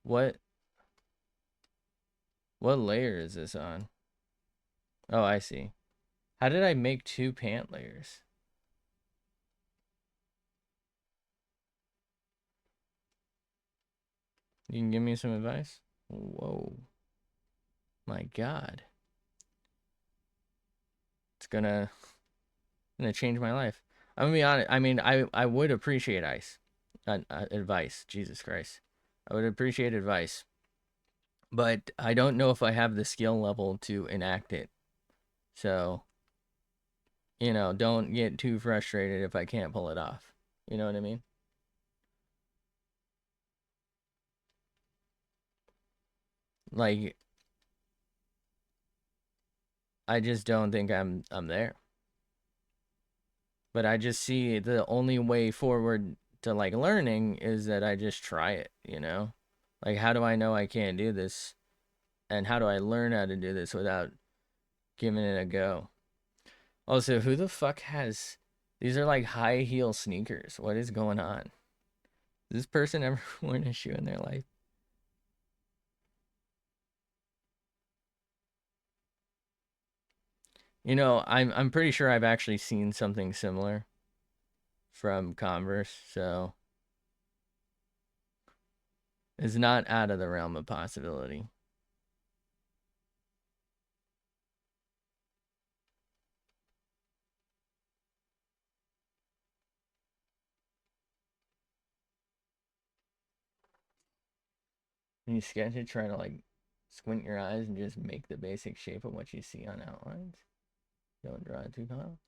Speaker 1: What what layer is this on? Oh, I see. How did I make two pant layers? You can give me some advice? Whoa. My God. It's gonna change my life. I'm gonna be honest. I mean, I would appreciate advice. Jesus Christ, I would appreciate advice, but I don't know if I have the skill level to enact it. So, don't get too frustrated if I can't pull it off. You know what I mean? Like, I just don't think I'm there. But I just see the only way forward to like learning is that I just try it, you know? Like, how do I know I can't do this? And how do I learn how to do this without giving it a go? Also, who the fuck has these are like high heel sneakers? What is going on? Has this person ever worn a shoe in their life? I'm pretty sure I've actually seen something similar from Converse, so it's not out of the realm of possibility. When you sketch it, try to like squint your eyes and just make the basic shape of what you see on outlines. Don't draw it too tall.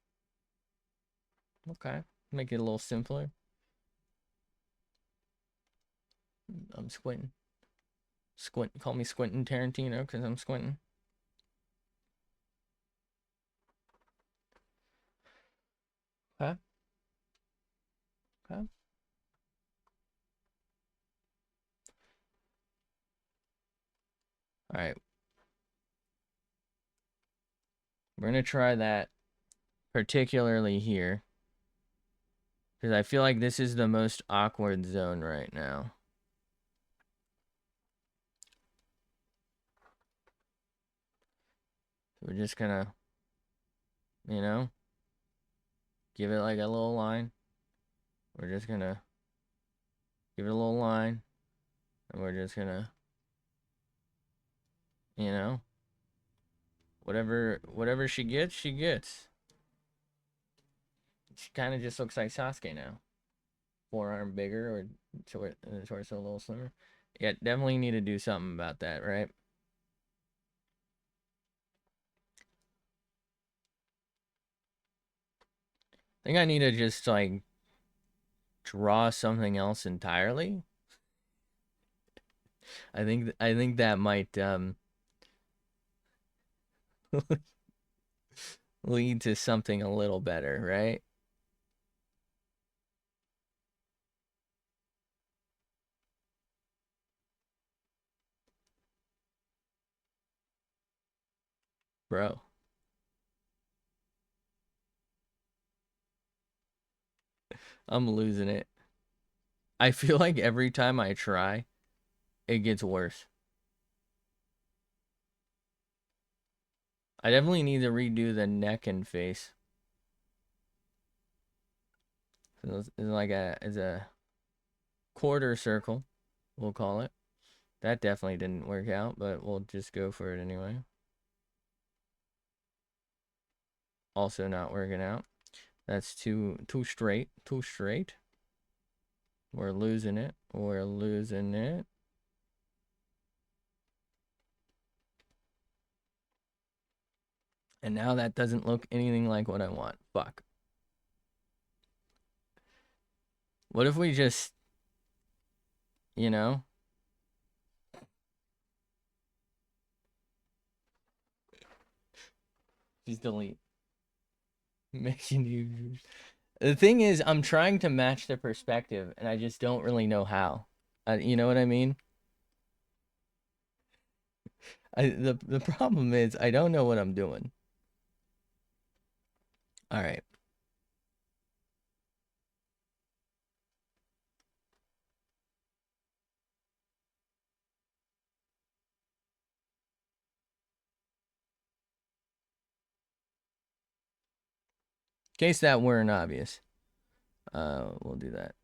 Speaker 1: Okay. Make it a little simpler. I'm squinting. Call me Squinting Tarantino because I'm squinting. Okay. Okay. All right. We're going to try that particularly here because I feel like this is the most awkward zone right now. So we're just going to, you know, give it like a little line. We're just going to give it a little line and we're just going to, you know, whatever she gets, she gets. She kind of just looks like Sasuke now. Forearm bigger or torso a little slimmer. Yeah, definitely need to do something about that, right? I think I need to just like draw something else entirely. I think that might lead to something a little better, right? Bro, I'm losing it. I feel like every time I try, it gets worse. I definitely need to redo the neck and face. So it's like a quarter circle, we'll call it. That definitely didn't work out, but we'll just go for it anyway. Also not working out. That's too straight. Too straight. We're losing it. We're losing it. And now that doesn't look anything like what I want. Fuck. What if we just, you know, just delete. Making you. The thing is, I'm trying to match the perspective, and I just don't really know how. You know what I mean? The problem is I don't know what I'm doing. All right. In case that weren't obvious, we'll do that.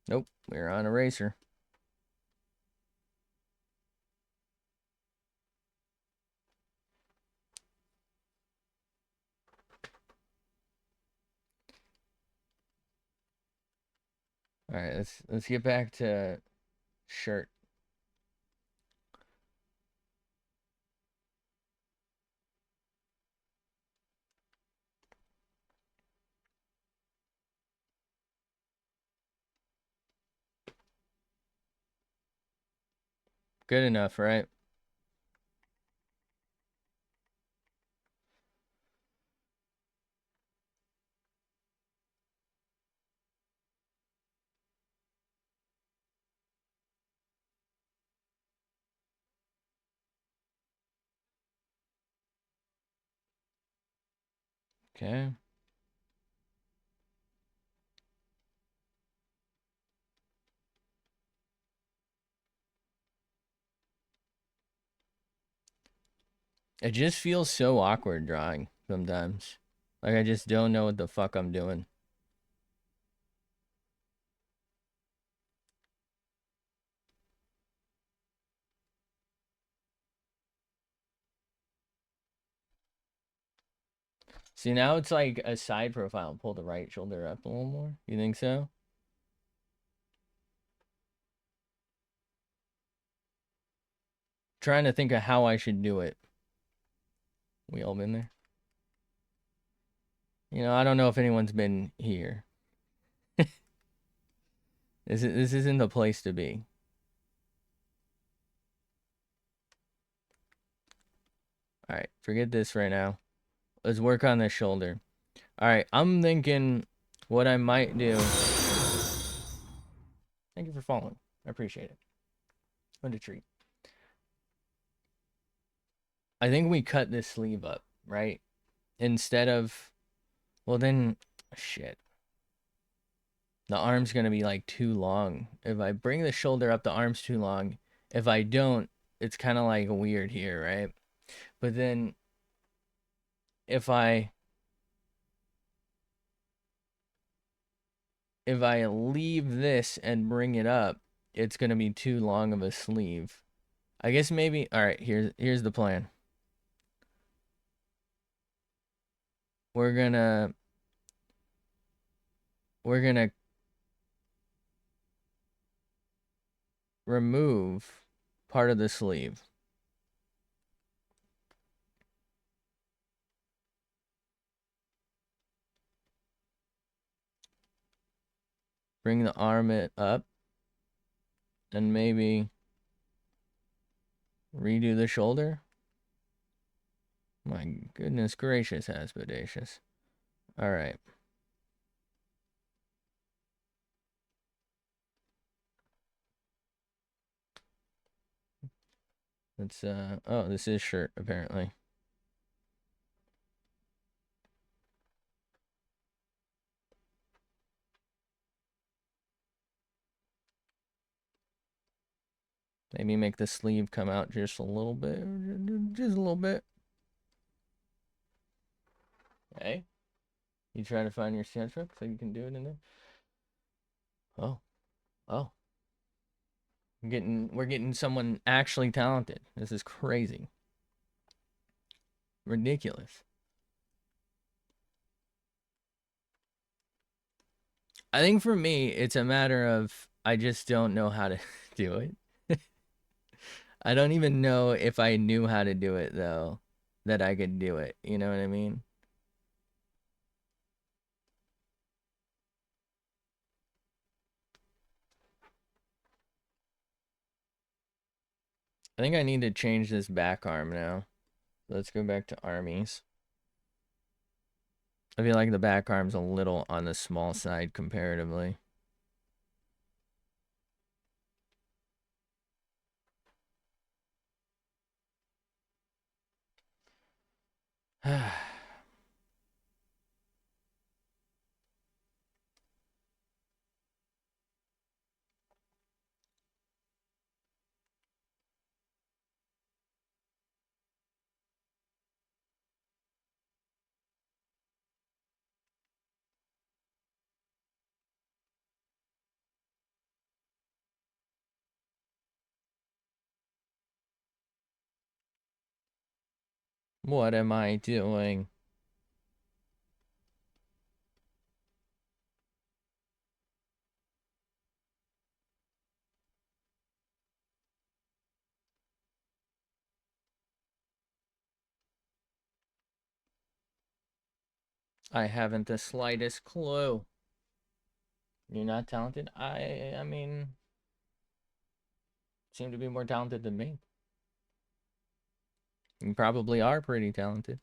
Speaker 1: Nope, we're on eraser. All right, let's get back to shirt. Good enough, right? Okay. It just feels so awkward drawing sometimes. Like I just don't know what the fuck I'm doing. See, now it's like a side profile. Pull the right shoulder up a little more. You think so? Trying to think of how I should do it. We all been there? You know, I don't know if anyone's been here. This isn't the place to be. All right, forget this right now. Let's work on this shoulder. All right, I'm thinking what I might do. Thank you for following. I appreciate it. What a treat. I think we cut this sleeve up, right? Instead of, well then, shit. The arm's gonna be like too long. If I bring the shoulder up, the arm's too long. If I don't, it's kind of like weird here, right? But then if I leave this and bring it up, it's gonna be too long of a sleeve. I guess maybe. All right, here's the plan. We're gonna we're gonna remove part of the sleeve. Bring the arm it up, and maybe redo the shoulder. My goodness gracious, Aspadacious. All right. Let's oh, this is shirt apparently. Maybe make the sleeve come out just a little bit. Just a little bit. Hey, you try to find your sketchbook so you can do it in there? Oh, oh. We're getting someone actually talented. This is crazy. Ridiculous. I think for me, it's a matter of I just don't know how to do it. I don't even know if I knew how to do it though, that I could do it. You know what I mean? I think I need to change this back arm now. Let's go back to armies. I feel like the back arm's a little on the small side comparatively. What am I doing? I haven't the slightest clue. You're not talented? I mean, seem to be more talented than me. You probably are pretty talented.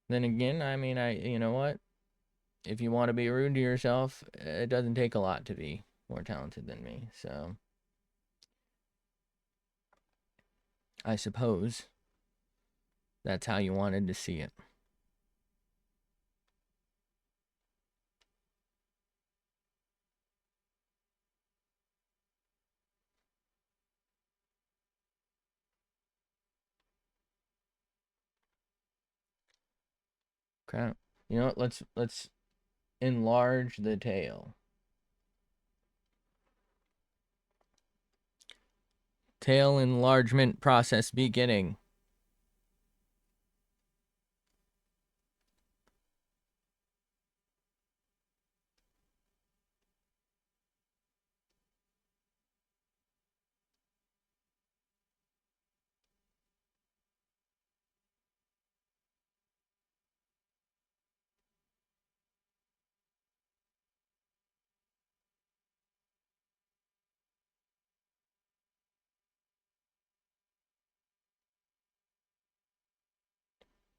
Speaker 1: Then again, I mean, you know what? If you want to be rude to yourself, it doesn't take a lot to be more talented than me. So, I suppose that's how you wanted to see it. Okay. You know what? Let's enlarge the tail. Tail enlargement process beginning.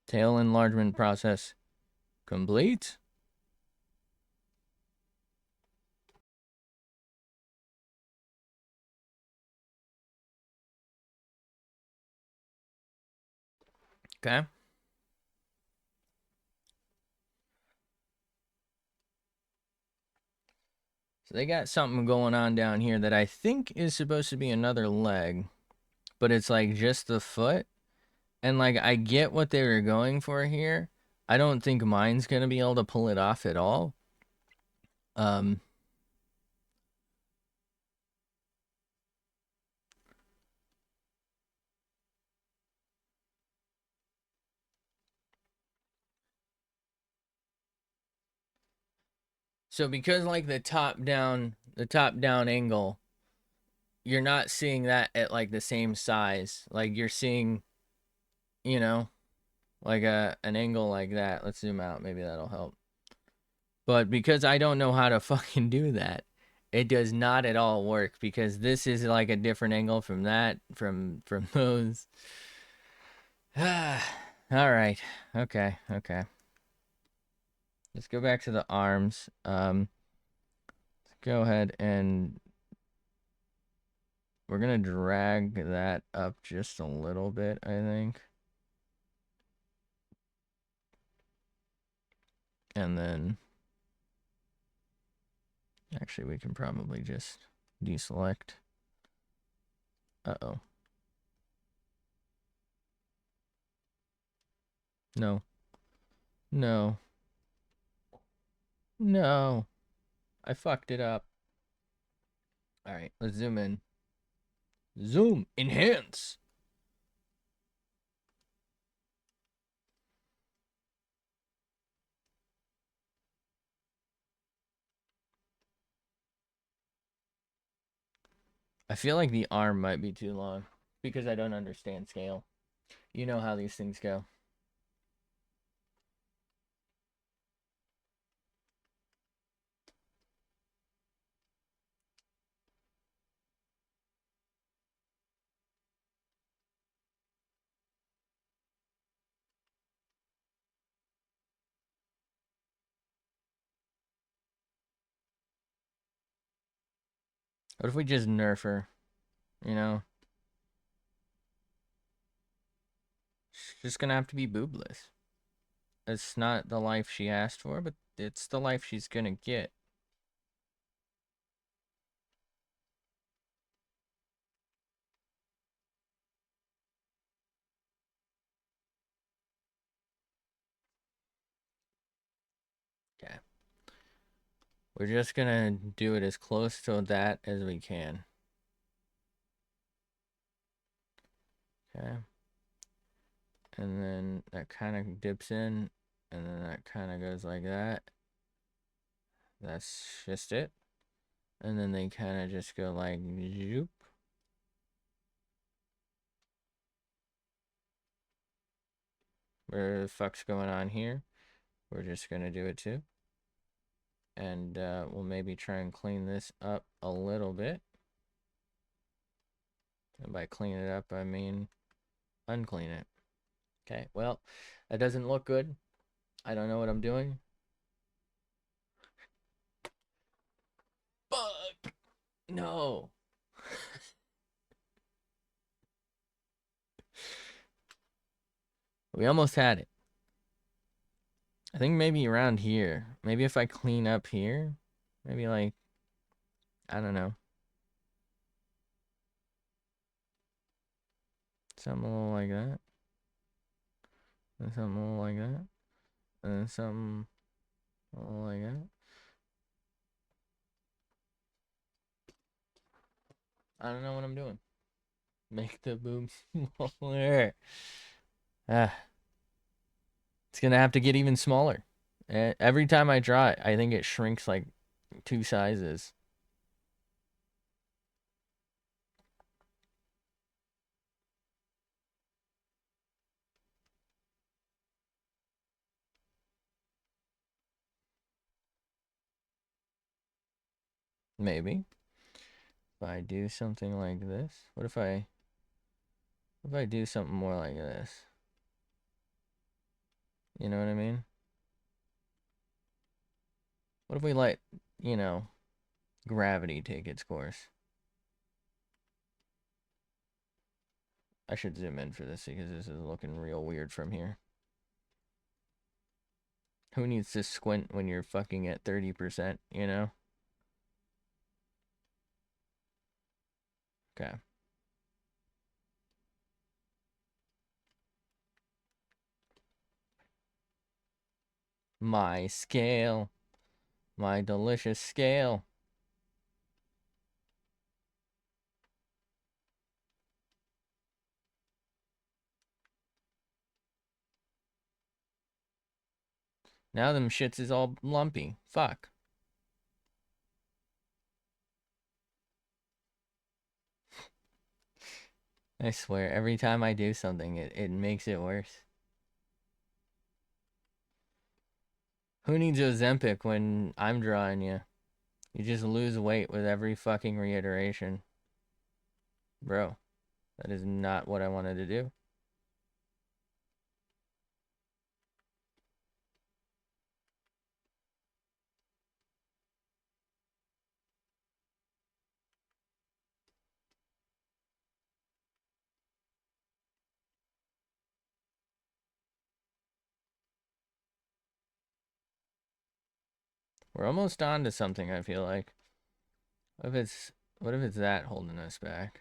Speaker 1: Tail enlargement process complete. Okay. So they got something going on down here that I think is supposed to be another leg, but it's like just the foot. And like I get what they were going for here. I don't think mine's gonna be able to pull it off at all. Um so because like the top down angle, you're not seeing that at like the same size. Like you're seeing, you know, like an angle like that. Let's zoom out, maybe that'll help. But because I don't know how to fucking do that, it does not at all work because this is like a different angle from that, from those. All right. Okay. Okay. Let's go back to the arms. Let's go ahead and we're gonna drag that up just a little bit, I think. And then actually we can probably just Deselect. Uh-oh. No. No. No. I fucked it up. Alright, let's zoom in. Zoom. Enhance. I feel like the arm might be too long because I don't understand scale. You know how these things go. What if we just nerf her? You know? She's just gonna have to be boobless. It's not the life she asked for, but it's the life she's gonna get. Okay. We're just gonna do it as close to that as we can. Okay. And then that kind of dips in, and then that kind of goes like that. That's just it. And then they kind of just go like, zoop. Where the fuck's going on here? We're just gonna do it too. And we'll maybe try and clean this up a little bit. And by clean it up, I mean unclean it. Okay, well, that doesn't look good. I don't know what I'm doing. Fuck! No! We almost had it. I think maybe around here. Maybe if I clean up here. Maybe like, I don't know. Something a little like that. And something a little like that. And then something a little like that. I don't know what I'm doing. Make the boom smaller. Ah, it's gonna have to get even smaller. Every time I draw it, I think it shrinks like 2 sizes. Maybe. If I do something like this. What if I do something more like this? You know what I mean? What if we let, you know, gravity take its course? I should zoom in for this because this is looking real weird from here. Who needs to squint when you're fucking at 30%, you know? Okay. My scale. My delicious scale. Now them shits is all lumpy. Fuck. I swear, every time I do something, it makes it worse. Who needs Ozempic when I'm drawing you? You just lose weight with every fucking reiteration. Bro, that is not what I wanted to do. We're almost on to something, I feel like. If it's What if it's that holding us back?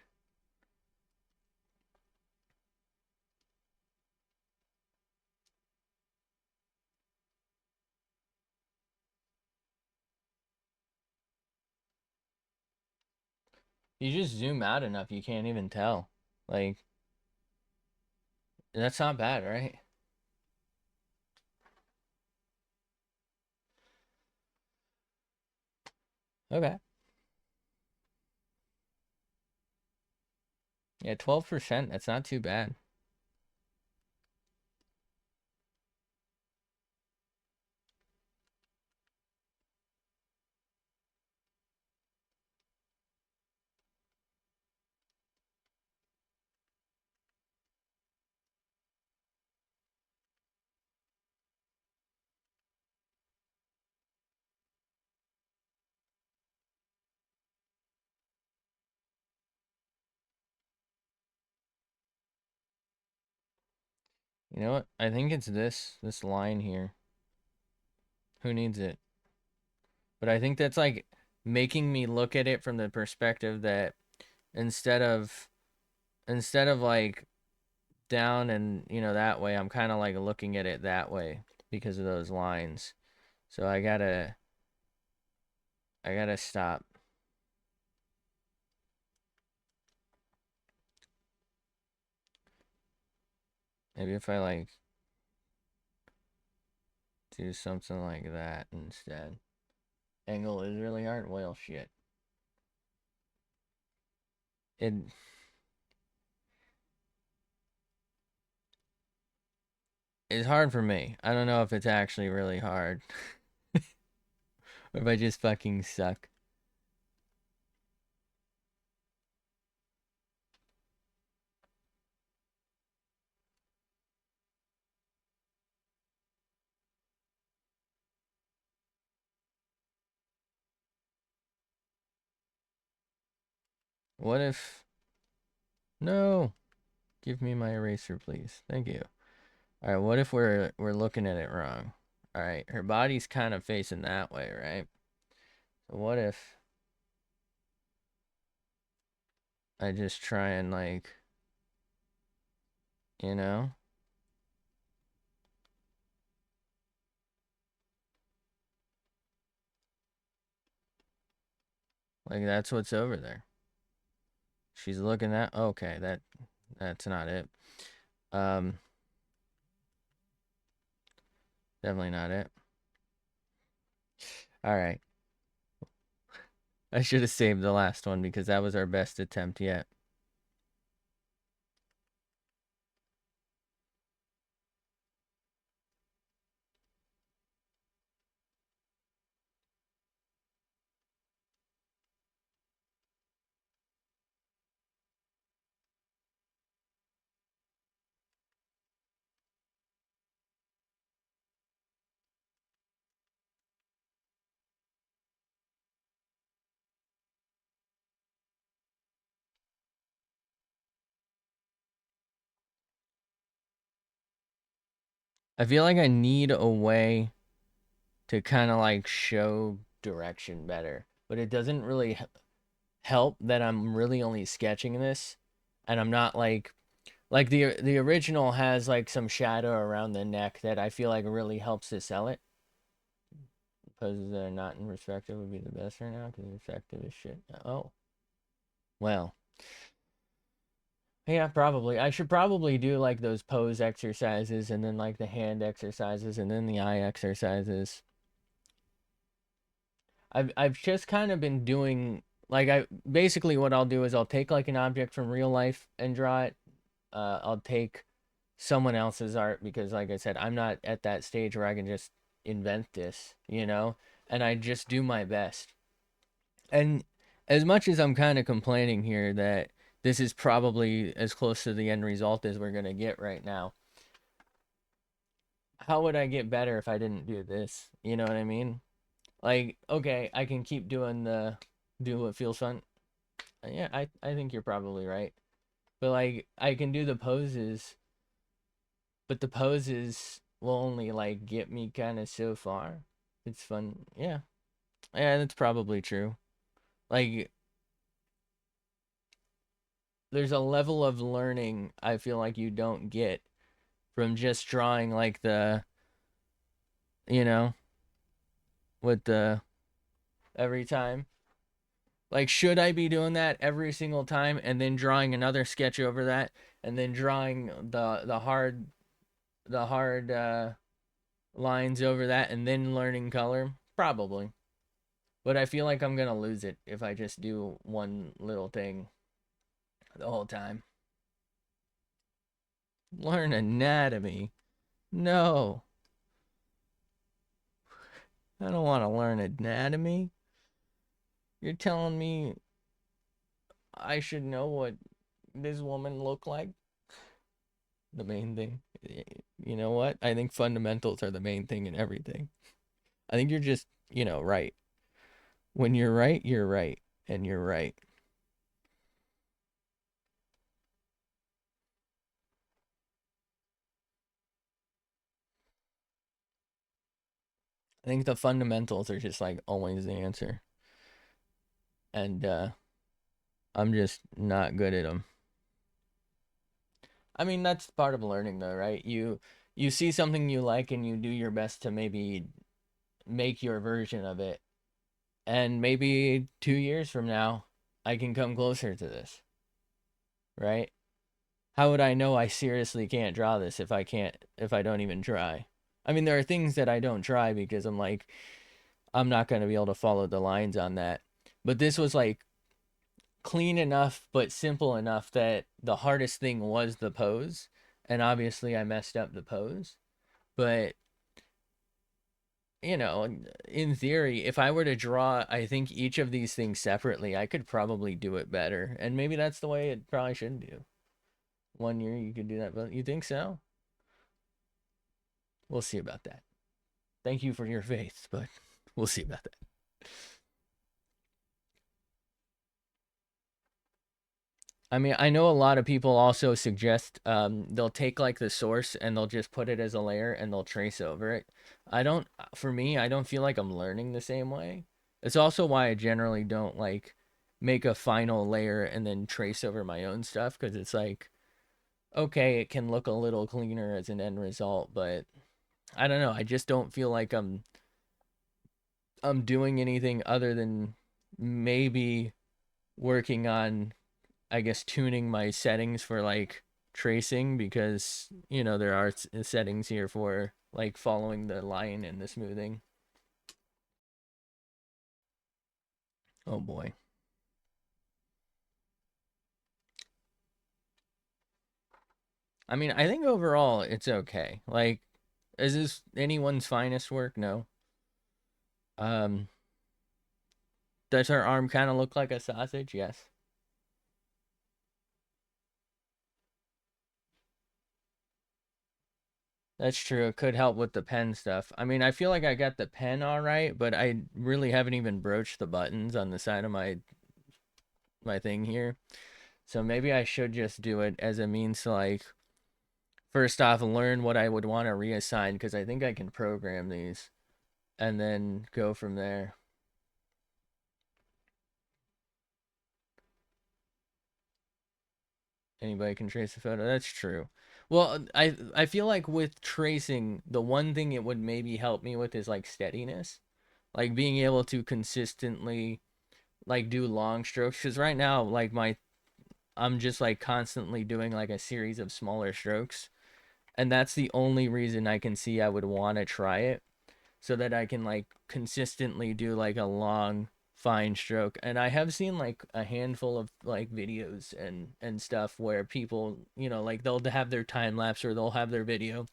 Speaker 1: You just zoom out enough, you can't even tell. Like, that's not bad, right? Okay. Yeah, 12%. That's not too bad. You know what? I think it's this line here. Who needs it? But I think that's like making me look at it from the perspective that instead of like down and that way, I'm kind of like looking at it that way because of those lines. So I gotta stop. Maybe if I like do something like that instead. Angle is really hard. Well, shit. It is hard for me. I don't know if it's actually really hard or if I just fucking suck. What if no? Give me my eraser, please. Thank you. All right, what if we're looking at it wrong? All right, her body's kind of facing that way, right? So what if I just try and like, you know, like that's what's over there. She's looking at okay, that's not it. Um Definitely not it. All right. I should have saved the last one because that was our best attempt yet. I feel like I need a way to kind of like show direction better, but it doesn't really help that I'm really only sketching this and I'm not like the original has like some shadow around the neck that I feel like really helps to sell it. Poses that are not in perspective would be the best right now because effective is shit. Oh, well. Yeah, probably. I should probably do like those pose exercises and then like the hand exercises and then the eye exercises. I've just kind of been doing like I basically what I'll do is I'll take like an object from real life and draw it. I'll take someone else's art because like I said, I'm not at that stage where I can just invent this. And I just do my best. And as much as I'm kind of complaining here that this is probably as close to the end result as we're gonna get right now, how would I get better if I didn't do this? You know what I mean? Like, okay, I can keep doing the do what feels fun. Yeah, I think you're probably right. But like I can do the poses, but the poses will only like get me kind of so far. It's fun. Yeah. Yeah, that's probably true. Like there's a level of learning I feel like you don't get from just drawing like the, you know, with the every time. Like, should I be doing that every single time and then drawing another sketch over that and then drawing the hard lines over that and then learning color? Probably. But I feel like I'm gonna lose it if I just do one little thing the whole time. Learn anatomy. No, I don't want to learn anatomy. You're telling me I should know what this woman looked like? The main thing. You know what? I think fundamentals are the main thing in everything. I think you're just, right. When you're right, you're right. And you're right. I think the fundamentals are just like always the answer. And I'm just not good at them. I mean, that's part of learning though, right? You see something you like and you do your best to maybe make your version of it. And maybe 2 years from now, I can come closer to this, right? How would I know I seriously can't draw this if I don't even try? I mean, there are things that I don't try because I'm like, I'm not going to be able to follow the lines on that. But this was like clean enough but simple enough that the hardest thing was the pose. And obviously I messed up the pose. But, in theory, if I were to draw, I think each of these things separately, I could probably do it better. And maybe that's the way it probably should do. 1 year you could do that, but you think so? We'll see about that. Thank you for your faith, but we'll see about that. I mean, I know a lot of people also suggest they'll take like the source and they'll just put it as a layer and they'll trace over it. For me, I don't feel like I'm learning the same way. It's also why I generally don't like make a final layer and then trace over my own stuff because it's like, okay, it can look a little cleaner as an end result, but I don't know. I just don't feel like I'm doing anything other than maybe working on, I guess, tuning my settings for like tracing because there are settings here for like following the line and the smoothing. Oh boy. I mean, I think overall it's okay. Like, is this anyone's finest work? No. Um, does her arm kind of look like a sausage? Yes. That's true. It could help with the pen stuff. I mean, I feel like I got the pen all right, but I really haven't even broached the buttons on the side of my thing here. So maybe I should just do it as a means to like first off learn what I would want to reassign because I think I can program these and then go from there. Anybody can trace a photo. That's true. Well, I feel like with tracing, the one thing it would maybe help me with is like steadiness, like being able to consistently like do long strokes. Because right now, like I'm just like constantly doing like a series of smaller strokes, and that's the only reason I can see I would want to try it so that I can like consistently do like a long fine stroke. And I have seen like a handful of like videos and stuff where people, like they'll have their time lapse or they'll have their video.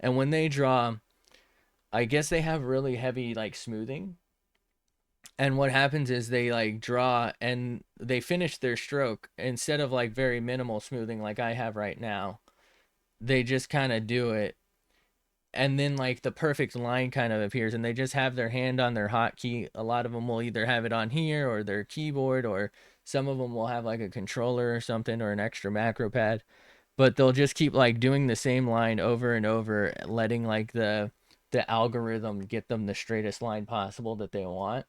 Speaker 1: And when they draw, I guess they have really heavy like smoothing. And what happens is they like draw and they finish their stroke instead of like very minimal smoothing like I have right now. They just kind of do it and then like the perfect line kind of appears and they just have their hand on their hotkey. A lot of them will either have it on here or their keyboard, or some of them will have like a controller or something or an extra macro pad, but they'll just keep like doing the same line over and over, letting like the algorithm get them the straightest line possible that they want.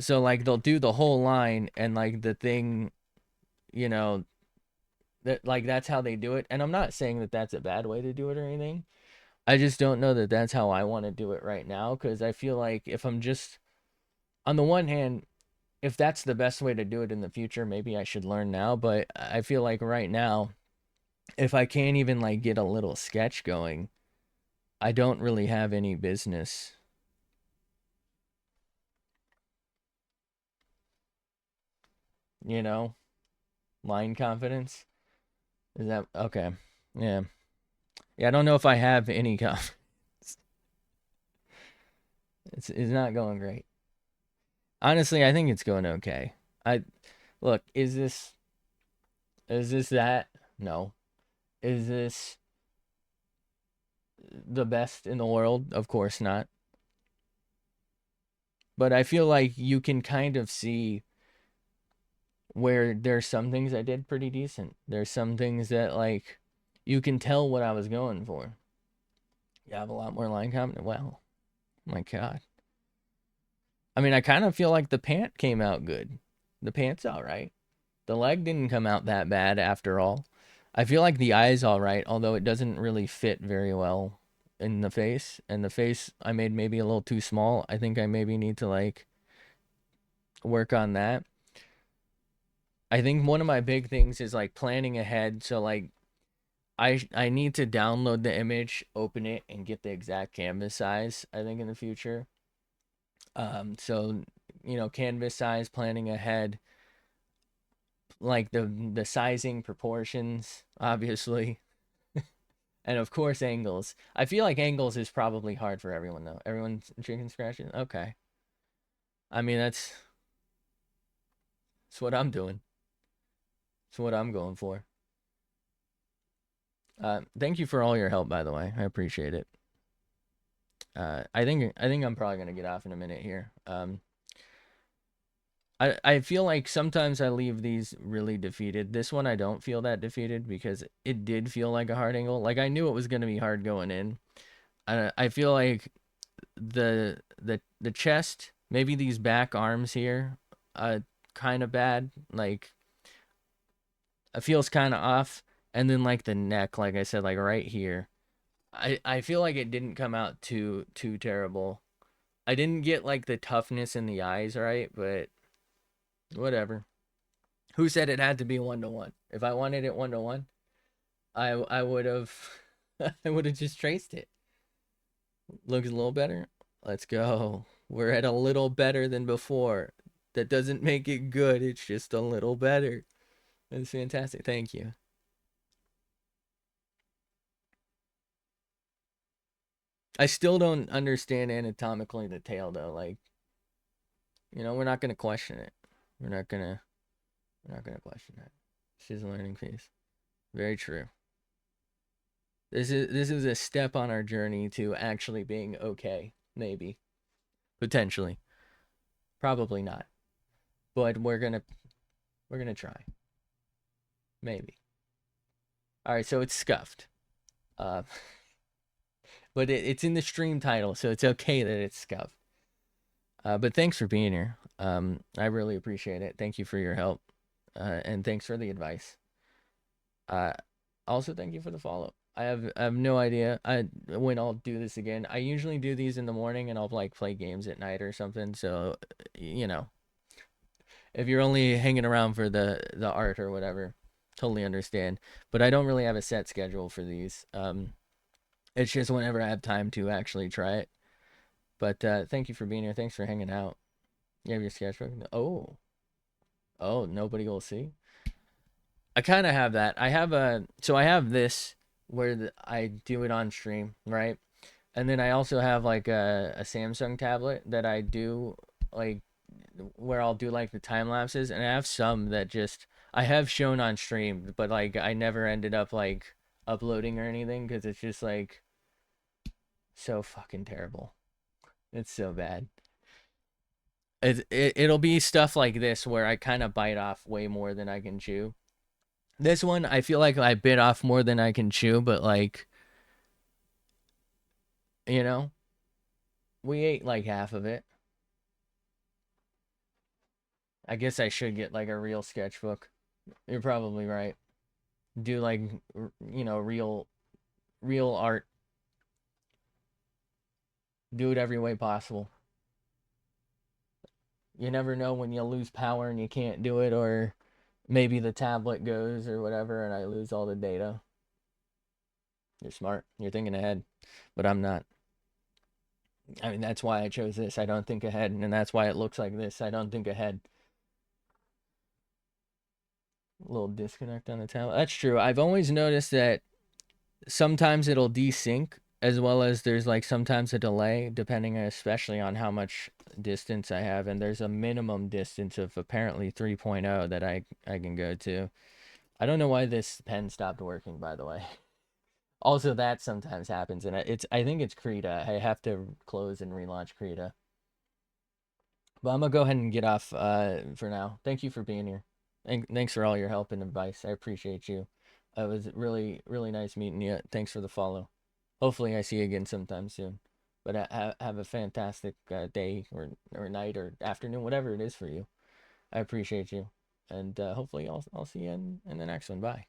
Speaker 1: So like they'll do the whole line and like the thing, you know, that like that's how they do it. And I'm not saying that that's a bad way to do it or anything. I just don't know that that's how I want to do it right now, because I feel like if I'm just on the one hand, if that's the best way to do it in the future, maybe I should learn now. But I feel like right now, if I can't even like get a little sketch going, I don't really have any business, you know, line confidence. Is that okay? Yeah. Yeah, I don't know if I have any confidence. It's not going great. Honestly, I think it's going okay. I look, is this that? No. Is this the best in the world? Of course not. But I feel like you can kind of see where there's some things I did pretty decent. There's some things that like you can tell what I was going for. You have a lot more line comment. Wow. My God. I mean, I kind of feel like the pant came out good. The pant's all right. The leg didn't come out that bad after all. I feel like the eye's all right, although it doesn't really fit very well in the face. And the face I made maybe a little too small. I think I maybe need to like work on that. I think one of my big things is like planning ahead. So like I need to download the image, open it, and get the exact canvas size, I think in the future. So canvas size, planning ahead, like the sizing, proportions, obviously, and of course angles. I feel like angles is probably hard for everyone though. Everyone's chicken scratching. Okay, I mean that's what I'm doing. It's what I'm going for. Thank you for all your help, by the way. I appreciate it. I think I'm probably gonna get off in a minute here. I feel like sometimes I leave these really defeated. This one I don't feel that defeated because it did feel like a hard angle. Like I knew it was gonna be hard going in. I feel like the chest, maybe these back arms here, kind of bad. Like it feels kind of off, and then like the neck, like I said, like right here. I feel like it didn't come out too terrible. I didn't get like the toughness in the eyes right, but whatever. Who said it had to be 1-to-1? If I wanted it 1-to-1, I would have I would have just traced it. Looks a little better. Let's go. We're at a little better than before. That doesn't make it good. It's just a little better. That's fantastic. Thank you. I still don't understand anatomically the tail though. Like, we're not gonna question it. We're not gonna we're not gonna question that. She's a learning phase. Very true. This is a step on our journey to actually being okay. Maybe. Potentially. Probably not. But we're gonna try. Maybe. Alright, so it's scuffed. Uh but it's in the stream title, so it's okay that it's scuffed. But thanks for being here. I really appreciate it. Thank you for your help. And thanks for the advice. Uh, also thank you for the follow. I have no idea when I'll do this again. I usually do these in the morning and I'll like play games at night or something. So, if you're only hanging around for the art or whatever, totally understand. But I don't really have a set schedule for these. It's just whenever I have time to actually try it. But thank you for being here. Thanks for hanging out. You have your sketchbook? Oh, nobody will see. I kind of have that. I have this where I do it on stream, right? And then I also have like a Samsung tablet that I do like where I'll do like the time lapses, and I have some that just I have shown on stream, but like I never ended up like uploading or anything because it's just like so fucking terrible. It's so bad. It'll be stuff like this where I kind of bite off way more than I can chew. This one, I feel like I bit off more than I can chew, but like, you know, we ate like half of it. I guess I should get like a real sketchbook. You're probably right. Do like real art. Do it every way possible. You never know when you'll lose power and you can't do it, or maybe the tablet goes or whatever, and I lose all the data. You're smart. You're thinking ahead, but I'm not. I mean, that's why I chose this. I don't think ahead, and that's why it looks like this. I don't think ahead. A little disconnect on the tablet. That's true. I've always noticed that sometimes it'll desync as well as there's like sometimes a delay depending especially on how much distance I have, and there's a minimum distance of apparently 3.0 that I can go to. I don't know why this pen stopped working, by the way. Also, that sometimes happens, and I think it's Krita. I have to close and relaunch Krita. But I'm gonna go ahead and get off for now. Thank you for being here. And thanks for all your help and advice. I appreciate you. It was really nice meeting you. Thanks for the follow. Hopefully, I see you again sometime soon. But have a fantastic day or night or afternoon, whatever it is for you. I appreciate you, and hopefully I'll see you in the next one. Bye.